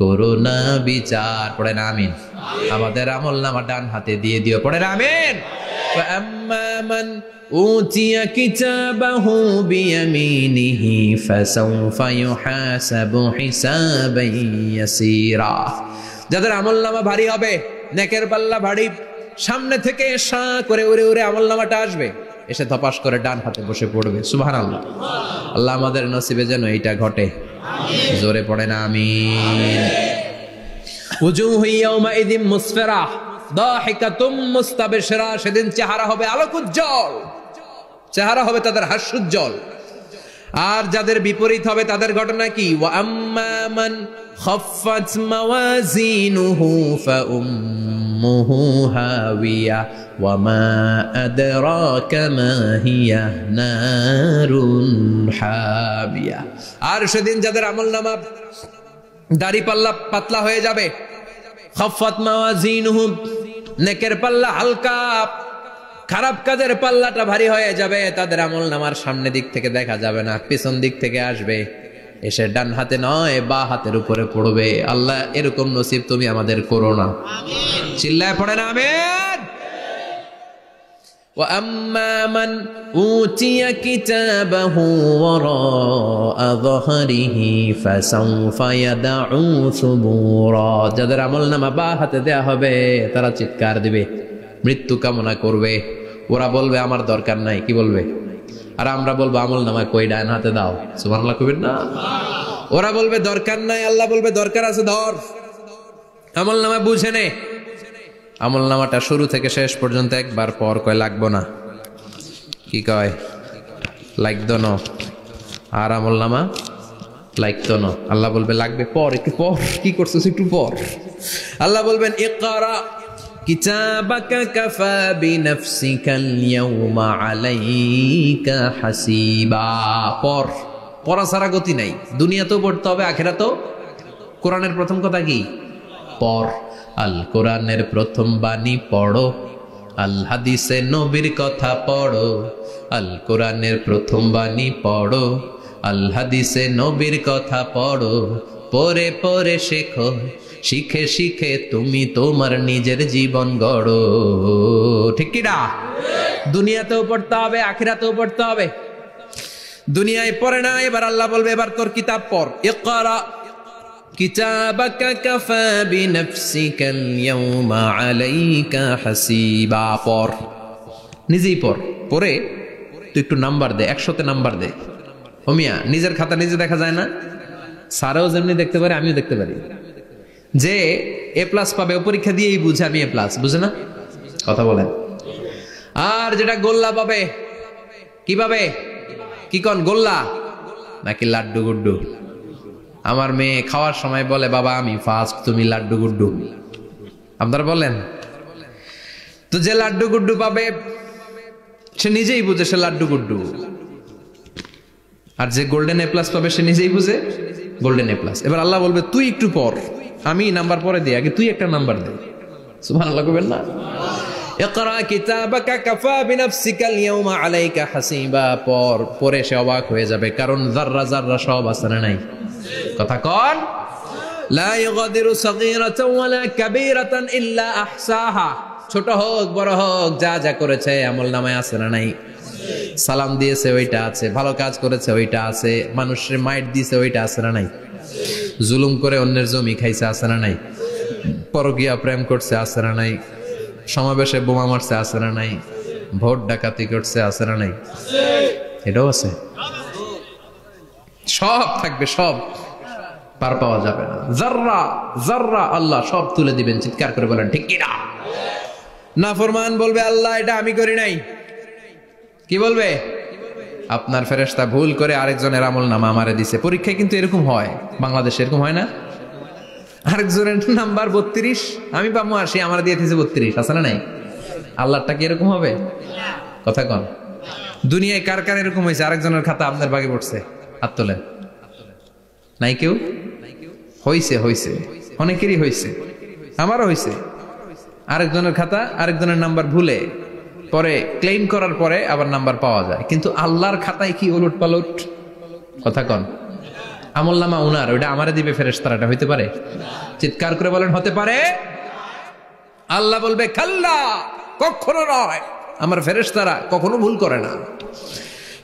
A: করোনা বিচার। পড়েন আমিন। আমাদের আমলনামা ডান হাতে দিয়ে দিও। পড়েন আমিন। فأما من أوتي كتابه بيمينه فسوف يحاسب حسابا يسيرا। যাদের আমলনামা ভারী হবে, নেকের পাল্লা ভারী, সামনে থেকে সা করে উড়ে উড়ে আমলনামাটা আসবে, এসে ধপাস করে ডান হাতে বসে পড়বে। সুবহানাল্লাহ। আল্লাহ আমাদের নসিবে যেন এইটা ঘটে। জোরে পড়েন আমিন। উজুহু ইয়াউমাইযিন মুসফিরা দাহিকাতুম মুস্তাবশিরা, সেদিন চেহারা হবে আলোকোজ্জ্বল, চেহারা হবে তাদের হাস্যোজ্জ্বল। আর যাদের বিপরীত হবে তাদের ঘটনা কি? ওয়া আম্মা মান খাফফাত মাওয়াজিনুহু ফাউম্মুহু হাওিয়া ওয়া মা আদরাকা মা হিয়া নারুন হামিয়া। আর সেদিন যাদের আমলনামা দাড়ি পাল্লা পাতলা হয়ে যাবে, খাফফাত মাওয়াজিনুহু নেকের পাল্লা হালকা, খারাপ কাজের পাল্লাটা ভারী হয়ে যাবে, তাদের আমলনামার সামনে দিক থেকে দেখা যাবে না, পিছন দিক থেকে আসবে, এসে ডান হাতে নয় বা হাতের উপরে পড়বে। আল্লাহ এরকম নসিব তুমি আমাদের করো না। চিল্লায় পড়েন আমিন। وأما من أوتي كتابه وراء ظهره فسوف يدعو ثبورا যাদের আমলনামা বা হাতে দেয়া হবে তারা চিৎকার দিবে, মৃত্যু কামনা করবে। ওরা বলবে আমার দরকার নাই, কি বলবে? আর আমরা বলবো আমলনামা কই, ডান হাতে দাও। সুবহানাল্লাহ কইবেন না? ওরা বলবে দরকার নাই, আল্লাহ বলবে দরকার আছে, ধর আমলনামা বুঝে নে। আমলনামাটা শুরু থেকে শেষ পর্যন্ত একবার পর কয় লাগবো না, কি কয়? লাগতো না। আর আমলনামা লাগতো না, আল্লাহ বলবে লাগবে পর, একটু পর। কি করছিস একটু পর? আল্লাহ বলবেন ইকরা কিতাবাকা কাফা বিনাফসিকাল ইয়াউমা আলাইকা হাসিবা। পর, পড়া ছাড়া গতি নাই। দুনিয়াতেও পড়তে হবে, আখিরাতেও। কোরআনের প্রথম কথা কি? পর। আল কোরআনের প্রথম বাণী পড়ো, আল হাদিসে নবীর কথা পড়ো। আল কোরআনের প্রথম বাণী পড়ো, আল হাদিসে নবীর কথা পড়ো। পড়ে পড়ে শেখো, শিখে শিখে তুমি তোমার নিজের জীবন গড়ো। ঠিক কি না? দুনিয়াতেও পড়তে হবে, আখিরাতেও পড়তে হবে। দুনিয়ায় পড়ে না, এবার আল্লাহ বলবে এবার তোর কিতাব পড়। ইকরা কিতাবাকা কাফা বিনাফসিকাল ইয়াউমা আলাইকা হাসিবা। পড়, নিজেই পড়। পড়ে তুই একটু নাম্বার দে, 100তে নাম্বার দে। হোমিয়া নিজের খাতা নিজে দেখা যায় না? স্যারও যেমনি দেখতে পারে, আমিও দেখতে পারি। যে এ প্লাস পাবে ও পরীক্ষা দিয়েই বুঝে আমি এ প্লাস, বুঝে না? কথা বলেন। আর যেটা গোল্লা পাবে, কি পাবে? কি কন, গোল্লা নাকি লাড্ডু গুড্ডু? আমার মেয়ে খাওয়ার সময় বলে বাবা আমি ফার্স্ট, তুমি লাড্ডু গুড্ডু। আপনারা বলেন তো, যে লাড্ডু গুড্ডু পাবে সে নিজেই বুঝে সে লাড্ডু গুড্ডু। আর যে গোল্ডেন এ প্লাস পাবে সে নিজেই বুঝে গোল্ডেন এ প্লাস। এবার আল্লাহ বলবে তুই একটু পর, আমি নাম্বার পরে দিই, আগে তুই একটা নাম্বার দে। সুবহানাল্লাহ কইবেন না? ইকরা কিতাবাকা কাফা বিনাফসিকাল ইয়াউমা আলাইকা হাসিবা। পর, পরে সে অবাক হয়ে যাবে, কারণ যাররা যাররা সব আছে না নাই? কথা কন। লা ইগাদিরু সাগীরাতান ওয়ালা কাবীরাতান ইল্লা আহসাহা। ছোট হোক বড় হোক যা যা করেছে আমলনামায় আছে না নাই? সালাম দিয়েছে ওইটা আছে, ভালো কাজ করেছে ওইটা আছে, মানুষের মাইট দিয়েছে ওইটা আছে না নাই? জুলুম করে অন্যের জমি খাইছে আছে না নাই? পরকীয়া প্রেম করছে আছে না নাই? সমাবেশে বোমা মারছে আছে না নাই? ভোট ডাকাতি করছে আছে না নাই? এটাও আছে। সব থাকবে, সব পার পাওয়া যাবে না। যাররা যাররা আল্লাহ সব তুলে দিবেন। চিৎকার করে বলেন ঠিক কি না? নাফরমান বলবে আল্লাহ এটা আমি করি নাই। কি বলবে? আপনার ফেরেশতা ভুল করে আরেকজনের আমলনামা আমারে দিছে। পরীক্ষায় কিন্তু এরকম হয়, বাংলাদেশে এরকম হয় না? আরেকজনের নাম্বার 32, আমি পাবো 80, আমার দিয়ে দিয়েছে 32, আছে না নাই? আল্লাহটা কি এরকম হবে? কথা কন। দুনিয়ায় কার কার এরকম হয়েছে আরেকজনের খাতা আপনার ভাগে পড়ছে? হাত তোলেন। নাই কেউ? হইছে, হইছে, অনেকেরই হইছে, আমারও হইছে। আরেকজনের খাতা আরেকজনের নাম্বার ভুলে পরে ক্লেম করার পরে আবার নাম্বার পাওয়া যায়, কিন্তু আল্লাহর খাতায় কি উলট পালট? কথা কন। আমলনামা উনার, ওইটা আমারে দিবে ফেরেশতারা, এটা হইতে পারে? চিৎকার করে বলেন হতে পারে? আল্লাহ বলবে খাল্লা, কখনো নয়, আমার ফেরেশতারা কখনো ভুল করে না।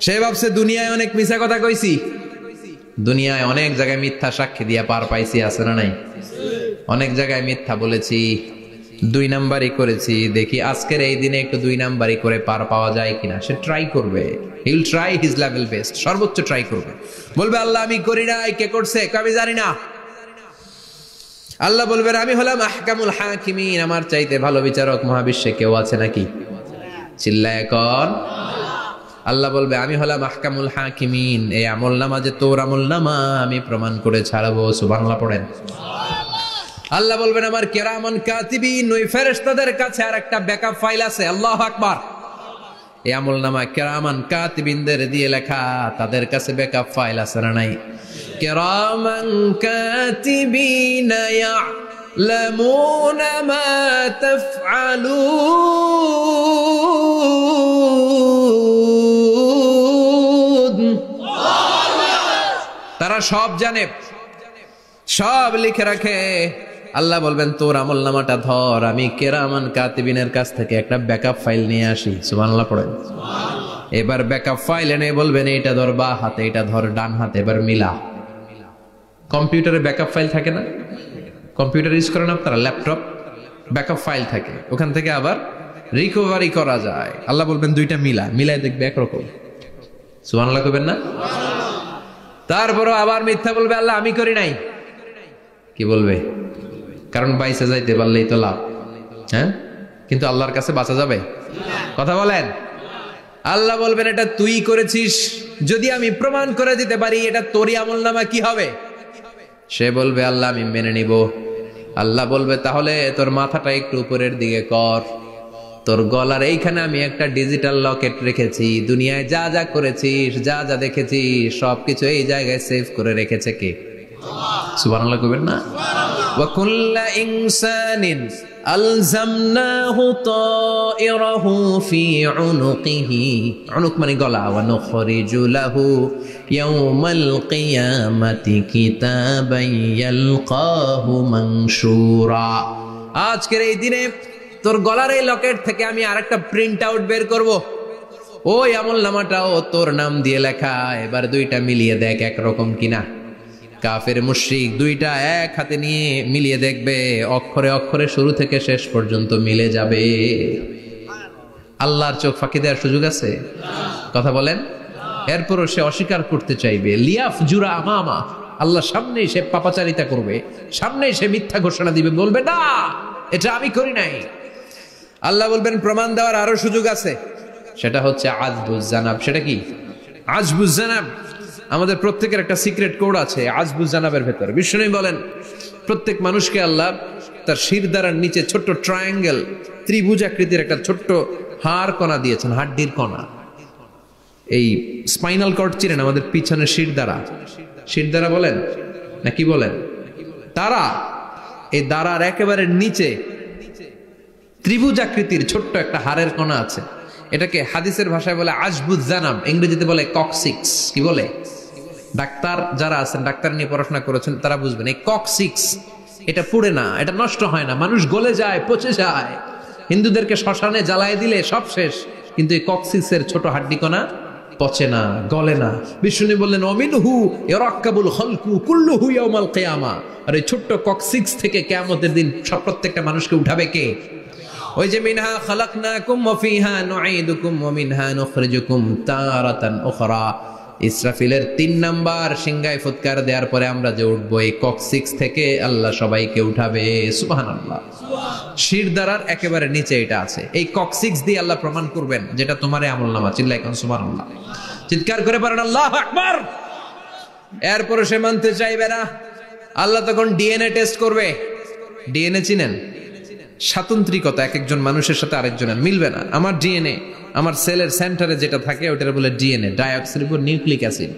A: সে ভাবছে দুনিয়ায় অনেক মিথ্যা কথা কইছি, দুনিয়ায় অনেক জায়গায় মিথ্যা সাক্ষী দিয়া পার পাইছি, আছে না নাই? অনেক জায়গায় মিথ্যা বলেছি, 2 নাম্বারই করেছি, দেখি আজকের এই দিনে একটু 2 নাম্বারই করে পার পাওয়া যায় কিনা। সে ট্রাই করবে, he will try his level best, সর্বোচ্চ ট্রাই করবে। বলবে আল্লাহ আমি করি নাই, কে করছে? আমি জানি না। আল্লাহ বলবেন আমি হলাম আহকামুল হাকিমিন, আমার চাইতে ভালো বিচারক মহাবিশ্বে কেউ আছে নাকি? চিল্লায় কর। আল্লাহ বলবে আমি হলাম আহকামুল হাকিমিন, এই আমলনামা যে তোর আমলনামা আমি প্রমাণ করে ছাড়বো। সুবহানাল্লাহ পড়েন। আল্লাহ বলবেন আমার কিরামান কাতিবিন, ওই ফেরেশতাদের কাছে আর একটা ব্যাকআপ ফাইল আছে। আল্লাহু আকবার। এই আমলনামা কিরামান কাতিবিনদের দিয়ে লেখা, তাদের কাছে ব্যাকআপ ফাইল আছে না নাই? কিরামান কাতিবিন ইয়ালামুনা মা তাফআলুন। তারা সব জানে, সব লিখে রাখে। আল্লাহ বলবেন তোর আমল নামাটা ধর, আমি কেরামান কাতিবিনের কাছ থেকে একটা ব্যাকআপ ফাইল নিয়ে আসি। সুবহানাল্লাহ পড়েন। এবার ব্যাকআপ ফাইল এনে বলবেন এইটা ধর বা হাতে, এটা ধর ডান হাতে, এবার মিলা। কম্পিউটারে ব্যাকআপ ফাইল থাকে না? কম্পিউটার ইউজ করেন আপনারা? ল্যাপটপ ব্যাকআপ ফাইল থাকে, ওখান থেকে আবার রিকভারি করা যায়। আল্লাহ বলবেন দুইটা মিলায় দেখবে একরকম। সুবহানাল্লাহ কইবেন না? তারপরও আবার মিথ্যা বলবে, আল্লাহ আমি করি নাই। কি বলবে? কারণ বাইসে যাইতে পারলেই তো লাভ। হ্যাঁ, কিন্তু আল্লাহর কাছে বাঁচা যাবে? কথা বলেন। আল্লাহ বলবেন এটা তুই করেছিস, যদি আমি প্রমাণ করে দিতে পারি এটা তোরই আমলনামা, কি হবে? সে বলবে আল্লাহ আমি মেনে নিব। আল্লাহ বলবে তাহলে তোর মাথাটা একটু উপরের দিকে কর, তোর গলার এইখানে আমি একটা ডিজিটাল লকেট রেখেছি, দুনিয়ায় যা যা করেছিস, যা যা দেখেছিস সবকিছু এই জায়গায় সেভ করে রেখেছে কে? সুবহানাল্লাহ কইবেন না? ওয়া কুল্লা ইনসানিন আলজামনাহু তায়রাহু ফি উনুকিহি, উনুক মানে গলা, ওয়া নুখরিজু লাহু ইয়াওমাল কিয়ামাতি কিতাবান ইয়ালকাহু মানশুরা। আজকের এই দিনে তোর গলার এই লকেট থেকে আমি আরেকটা প্রিন্ট আউট বের করব, ওই আমলনামাটাও তোর নাম দিয়ে লেখা। এবার দুইটা মিলিয়ে দেখ একরকম কিনা। কাফের মুশরিক দুইটা এক হাতে নিয়ে মিলিয়ে দেখবে, অক্ষরে অক্ষরে শুরু থেকে শেষ পর্যন্ত মিলে যাবে। আল্লাহর চোখ ফাঁকি দেওয়ার সুযোগ আছে? কথা বলেন। এরপরও সে অস্বীকার করতে চাইবে। লিয়াফ জুরা আমামা, আল্লাহ সামনেই সে পাপাচারিতা করবে, সামনেই সে মিথ্যা ঘোষণা দিবে, বলবে না এটা আমি করি নাই। আল্লাহ বলবেন প্রমাণ দেওয়ার আরো সুযোগ আছে, সেটা হচ্ছে আজবুজ জানাব। সেটা কি? আজবুজ জানাব। আমাদের প্রত্যেকের একটা সিক্রেট কোড আছে আজবুজ জানাবের ভেতর। বিষ্ণু বলেন প্রত্যেক মানুষকে আল্লাহ তার শিরদাঁড়ার নিচে ছোট্ট ট্রায়াঙ্গেল, ত্রিভুজ আকৃতির একটা ছোট্ট হাড় কণা দিয়েছেন, হাড্ডির কণা। এই স্পাইনাল কর্ড চিনেন? আমাদের পিছনে শিরদাঁড়া বলেন না কি বলেন? তারা, এই দাঁড়ার একেবারে নিচে ত্রিভুজ আকৃতির ছোট্ট একটা হাড়ের কণা আছে। এটাকে হাদিসের ভাষায় বলে আজবুজ জানাব, ইংরেজিতে বলে ককসিক্স। কি বলে? ডাক্তার যারা আছেন, ডাক্তার নিয়ে পড়াশোনা করেছেন, তারা বুঝবেন এই ককসিক্স এটা পুড়ে না, এটা নষ্ট হয় না, মানুষ গলে যায়, পচে যায়। হিন্দুদেরকে শ্মশানে জ্বালায় দিলে সব শেষ, কিন্তু এই ককসিক্সের ছোট হাড্ডি কণা পচে না, গলে না। বিষ্ণু বললেন অমিনহু ইয়ারাক্কাবুল খালকু কুল্লুহু ইয়াউমাল কিয়ামা। আর এই ছোট্ট ককসিক্স থেকে কিয়ামতের দিন সব প্রত্যেকটা মানুষকে উঠাবে কে? ওই যে মিনহা খালাকনাকুম ওয়া ফিহা নুঈদুকুম ওয়া মিনহা নুখরিজুকুম তারাতান উখরা। ইসরাফিলের 3 নাম্বার সিংহায় ফুৎকার দেওয়ার পরে আমরা যে উঠবো, এই ককসিক্স থেকে আল্লাহ সবাইকে উঠাবে। সুবহানাল্লাহ। শিরদাঁড়ার একেবারে নিচে এটা আছে। এই ককসিক্স দিয়ে আল্লাহ প্রমাণ করবেন যেটা তোমার আমলনামা। চিল্লায় কোন সুবহানাল্লাহ, চিৎকার করে পারেন আল্লাহু আকবার। এরপরে সে মানতে চাইবে না। আল্লাহ তখন ডিএনএ টেস্ট করবে। ডিএনএ চিনেন? স্বাতন্ত্রিকতা, এক একজন মানুষের সাথে আরেকজনের মিলবে না। আমার ডিএনএ, আমার সেলের সেন্টারে যেটা থাকে ওটার বলে ডিএনএ, ডাইঅক্সিরিবো নিউক্লিক অ্যাসিড।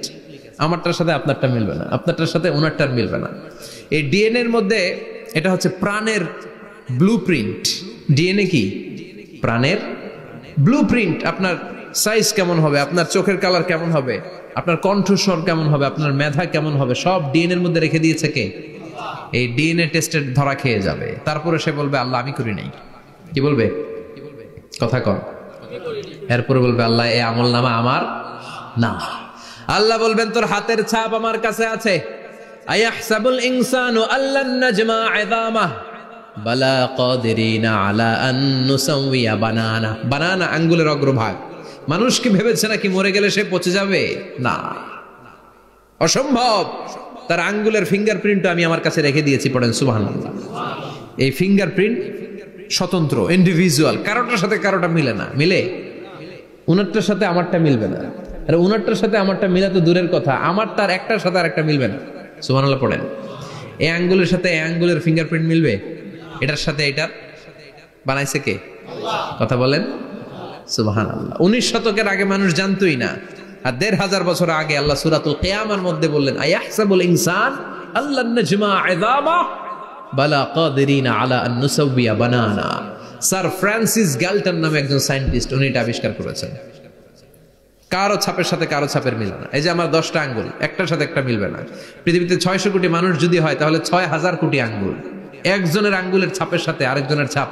A: আমারটার সাথে আপনারটা মিলবে না, আপনারটার সাথে ওনারটার মিলবে না। এই ডিএনএ এর মধ্যে এটা হচ্ছে প্রাণের ব্লুপ্রিন্ট। ডিএনএ কি? প্রাণের ব্লুপ্রিন্ট। আপনার সাইজ কেমন হবে, আপনার চোখের কালার কেমন হবে, আপনার কণ্ঠস্বর কেমন হবে, আপনার মেধা কেমন হবে, সব ডিএনএ এর মধ্যে রেখে দিয়েছে কে? এই ডিএনএ টেস্টের ধরা খেয়ে যাবে। তারপরে সে বলবে আল্লাহ আমি করি নাই। কি বলবে? কথা কন। এরপরে বলবে আল্লাহ এই আমলনামা আমার না। আল্লাহ বলবেন তোর হাতের ছাপ আমার কাছে আছে। আয়াহসাবুল ইনসানু আল্লান নাজমা ইযামাহ বালা কাদিরিনা আলা আন নুসাউইয়া বানানা। বানানা আঙ্গুলের অগ্রভাগ। মানুষ কি ভেবেছে নাকি মরে গেলে সে পচে যাবে? না, অসম্ভব। তার আঙ্গুলের ফিঙ্গারপ্রিন্ট আমি আমার কাছে রেখে দিয়েছি। পড়েন সুবহানাল্লাহ। এই ফিঙ্গারপ্রিন্ট স্বতন্ত্র, ইন্ডিভিজুয়াল, কারোটার সাথে কারোটা মিলে না। মিলে? উনারটার সাথে আমারটা মিলবে না। আর উনারটার সাথে আমারটা মিলা তো দূরের কথা, আমার তার একটার সাথে আরেকটা মিলবে না। সুবহানাল্লাহ পড়েন। এই আঙ্গুলের সাথে এই আঙ্গুলের ফিঙ্গারপ্রিন্ট মিলবে? এটার সাথে এটার বানাইছে কে? কথা বলেন সুবহানাল্লাহ। 19 শতকের আগে মানুষ জানতোই না। আর 1500 বছর আগে আল্লাহ সূরাতুল কিয়ামার মধ্যে বললেন আয়াহসাবুল ইনসান আল্লান নাজমা ইযামাহ বালা কাদিরিনা আলা আন নুসাউইয়া বানানা। স্যার ফ্রান্সিস গ্যালটন নামে একজন সায়েন্টিস্ট, উনি এটা আবিষ্কার করেছেন। কারো ছাপের সাথে কারো ছাপের মিলে না। এই যে আমার 10টা আঙ্গুল, একটার সাথে একটা মিলবে না। পৃথিবীতে 600 কোটি মানুষ যদি হয় তাহলে 6000 কোটি আঙ্গুল। একজনের আঙ্গুলের ছাপের সাথে আরেকজনের ছাপ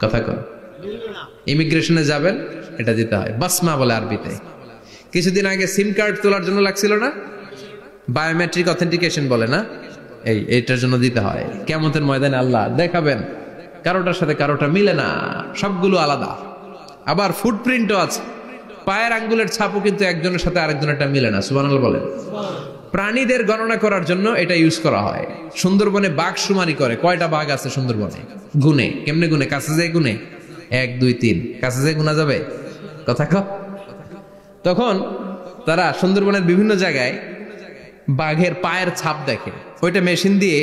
A: কথা কর। ইমিগ্রেশনে যাবেন, এটা দিতে হয়, বাসমা বলে আরবিতে। কিছুদিন আগে সিম কার্ড তোলার জন্য লাগছিল না, বায়োমেট্রিক অথেন্টিকেশন বলে না, এইটার জন্য দিতে হয়। কিয়ামতের ময়দানে আল্লাহ দেখাবেন কারোটার সাথে কারোটা মিলে না, সবগুলো আলাদা। আবার ফুটপ্রিন্টও আছে, পায়ের আঙ্গুলের ছাপও কিন্তু একজনের সাথে আরেকজনেরটা মিলে না। সুবহানাল্লাহ বলেন। প্রাণীদের গণনা করার জন্য এটা ইউজ করা হয়। সুন্দরবনে বাঘ শুমারি করে, কয়টা বাঘ আছে সুন্দরবনে গুনে, কেমনে গুনে? কাছে যায় গুনে, 1 2 3, কাছে যায় গুনা যাবে কথা কও। তখন তারা সুন্দরবনের বিভিন্ন জায়গায় বাঘের পায়ের ছাপ দেখে, ওইটা মেশিন দিয়ে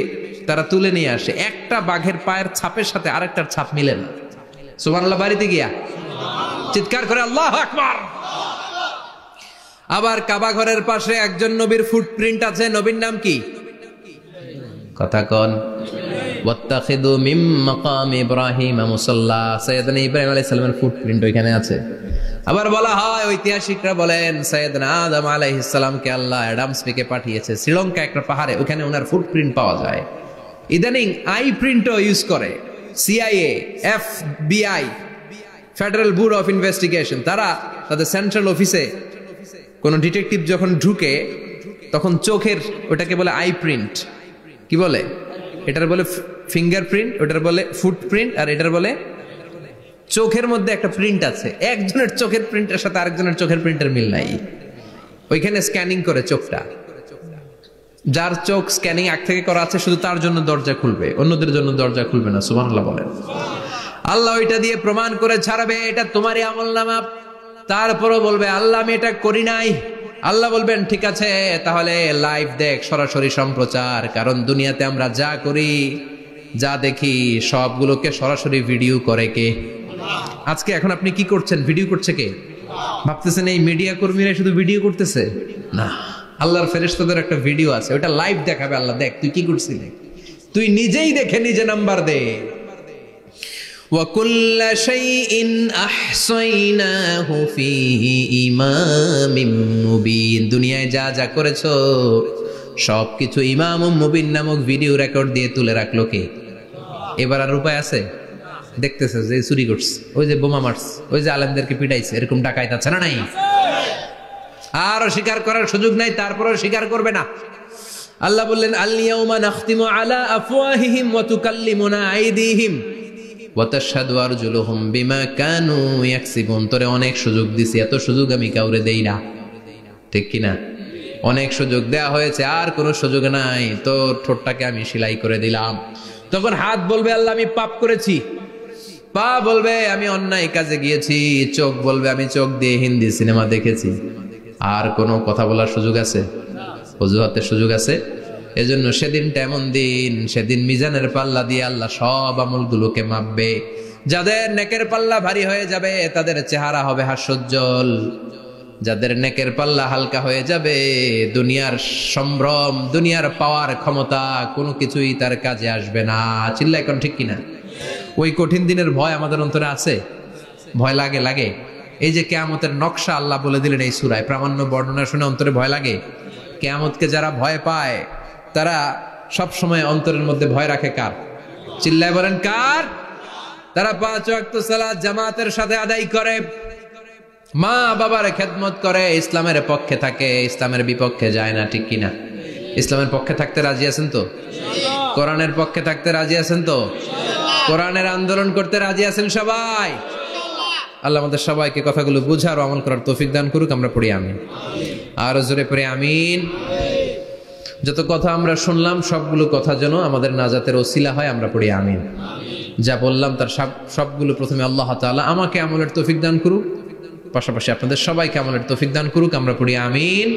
A: তারা তুলে নিয়ে আসে। একটা বাঘের পায়ের ছাপের সাথে আরেকটার ছাপ মিলে না। সুবহানাল্লাহ বাড়িতে গিয়া চিৎকার করে আল্লাহু আকবার। আবার কাবা ঘরের পাশে একজন নবীর ফুটপ্রিন্ট আছে, নবীর নাম কি কথা কোন? ওয়াত্তাখিদু মিন মাকাম ইব্রাহিম মুসাল্লা, সাইয়েদনা ইব্রাহিম আলাইহিস সালামের ফুটপ্রিন্ট ওইখানে আছে। আবার বলা হয়, ঐতিহাসিকরা বলেন সাইয়েদনা আদম আলাইহিস সালামকে আল্লাহ অ্যাডামস পেকে পাঠিয়েছে শ্রীলঙ্কা একটা পাহাড়ে, ওখানে ওনার ফুটপ্রিন্ট পাওয়া যায়। ইদানিং আই প্রিন্টও ইউজ করে CIA, FBI, federal bureau of investigation. তারা তাদের সেন্ট্রাল অফিসে কোন ডিটেকটিভ যখন ঢুকে তখন চোখের, ওটাকে বলে আই প্রিন্ট, কি বলে? এটার বলে ফিঙ্গারপ্রিন্ট, ওটার বলে ফুটপ্রিন্ট, আর এটার বলে চোখের মধ্যে একটা প্রিন্ট আছে। একজনের চোখের প্রিন্টের সাথে আরেকজনের চোখের প্রিন্টের মিল নাই, ওইখানে স্ক্যানিং করে চোখটা। যার চোখ স্ক্যানিং আগ থেকে করা আছে শুধু তার জন্য দরজা খুলবে, অন্যদের জন্য দরজা খুলবে না। সুবহানাল্লাহ বলেন। আল্লাহ ওইটা দিয়ে প্রমাণ করে ছাড়বে এটা তোমারই আমলনামা। তারপরও বলবে আল্লাহ আমি এটা করি নাই। আল্লাহ বলবেন ঠিক আছে, তাহলে লাইভ দেখ, সরাসরি সম্প্রচার। কারণ দুনিয়াতে আমরা যা করি, যা দেখি, সবগুলোকে সরাসরি ভিডিও করে কে? আজকে এখন আপনি কি করছেন, ভিডিও করছে কে? ভাবতেছেন এই মিডিয়া কর্মীরা শুধু ভিডিও করতেছে? না, আল্লাহর ফেরেশতাদের একটা ভিডিও আছে, ওটা লাইভ দেখাবে। আল্লাহ দেখ তুই কি করছিলি, তুই নিজেই দেখে নিজে নাম্বার দে। وَكُلَّ شَيْءٍ أَحْصَيْنَاهُ فِي إِمَامٍ مُبِينٍ। দুনিয়ায় যা যা করেছো সবকিছু ইমাম মুবিন নামক ভিডিও রেকর্ড দিয়ে তুলে রাখলো কে? এবার আর উপায় আছে? দেখতেছে যে চুরি করছে, ওই যে বোমা মারছে, ওই যে আলেমদেরকে পিটাইছে, এরকম ডাকাইত আছে না নাই? আর স্বীকার করার সুযোগ নাই, তারপরেও স্বীকার করবে না। আল্লাহ বললেন আল ইয়াউমা নাখতিমু আলা আফওয়াহিহিম ওয়া তুকাল্লিমুনা আইদিহিম ওয়া তাশহাদু আরজুলুহুম বিমা কানু ইয়াকসিবুন। তোরে অনেক সুযোগ দিছি, এত সুযোগ আমি কাউরে দেই না, ঠিক কি না? অনেক সুযোগ দেয়া হয়েছে, আর কোনো সুযোগ নাই, তোর ঠোঁটটাকে আমি সেলাই করে দিলাম। তখন হাত বলবে আল্লাহ আমি পাপ করেছি, পা বলবে আমি অন্যায় কাজে গিয়েছি, চোখ বলবে আমি চোখ দিয়ে হিন্দি সিনেমা দেখেছি। আর কোনো কথা বলার সুযোগ আছে? অজুহাতের সুযোগ আছে? এজন্য সেদিনটা এমন দিন, সেদিন মিজানের পাল্লা দিয়ে আল্লাহ সব আমলগুলোকে মাপবে। যাদের নেকের পাল্লা ভারী হয়ে যাবে তাদের চেহারা হবে হাস্যোজ্জ্বল, যাদের নেকের পাল্লা হালকা হয়ে যাবে দুনিয়ার সম্ভ্রম, দুনিয়ার পাওয়ার ক্ষমতা কোনো কিছুই তার কাজে আসবে না। চিল্লা এখন ঠিক কিনা? ওই কঠিন দিনের ভয় আমাদের অন্তরে আছে? ভয় লাগে? লাগে। এই যে কিয়ামতের নকশা আল্লাহ বলে দিলেন এই সূরায়, প্রামাণ্য বর্ণনা শুনে অন্তরে ভয় লাগে? কিয়ামতকে যারা ভয় পায় তারা সব সময় অন্তরের মধ্যে ভয় রাখে কার? চিল্লায় বলেন কার? তারা 5 ওয়াক্ত সালাত জামাতের সাথে আদায় করে, মা বাবার খেদমত করে, ইসলামের পক্ষে থাকে, ইসলামের বিপক্ষে যায় না, ঠিক কিনা? ইসলামের পক্ষে থাকতে রাজি আছেন তো? কোরআনের পক্ষে থাকতে রাজি আছেন তো? কোরআনের আন্দোলন করতে রাজি আছেন সবাই? আল্লাহ আমাদের সবাইকে কথাগুলো বুঝার ও আমল করার তৌফিক দান করুক। আমরা পড়ি আমিন। আর জোরে পড়ি আমিন। যত কথা আমরা শুনলাম সবগুলো কথা যেন আমাদের নাজাতের ওসিলা হয়, আমরা পড়ি আমিন। যা বললাম তার সবগুলো প্রথমে আল্লাহ তাআলা আমাকে আমলের তৌফিক দান করুক, পাশাপাশি আপনাদের সবাইকে আমলের তৌফিক দান করুক, আমরা পড়ি আমিন।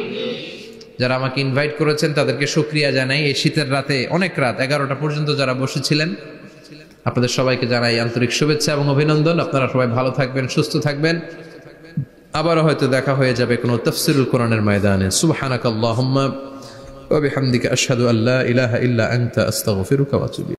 A: যারা আমাকে ইনভাইট করেছেন তাদেরকে শুকরিয়া জানাই। এই শীতের রাতে, অনেক রাত 11টা পর্যন্ত যারা বসেছিলেন, আপনাদের সবাইকে জানাই আন্তরিক শুভেচ্ছা এবং অভিনন্দন। আপনারা সবাই ভালো থাকবেন, সুস্থ থাকবেন। আবারও হয়তো দেখা হয়ে যাবে কোনো তাফসীরুল কোরআনের ময়দানে। সুবহানাকাল্লাহুম্মা ওয়া বিহামদিকা আশহাদু আল্লা ইলাহা ইল্লা আনতা আস্তাগফিরুকা ওয়া আতুবু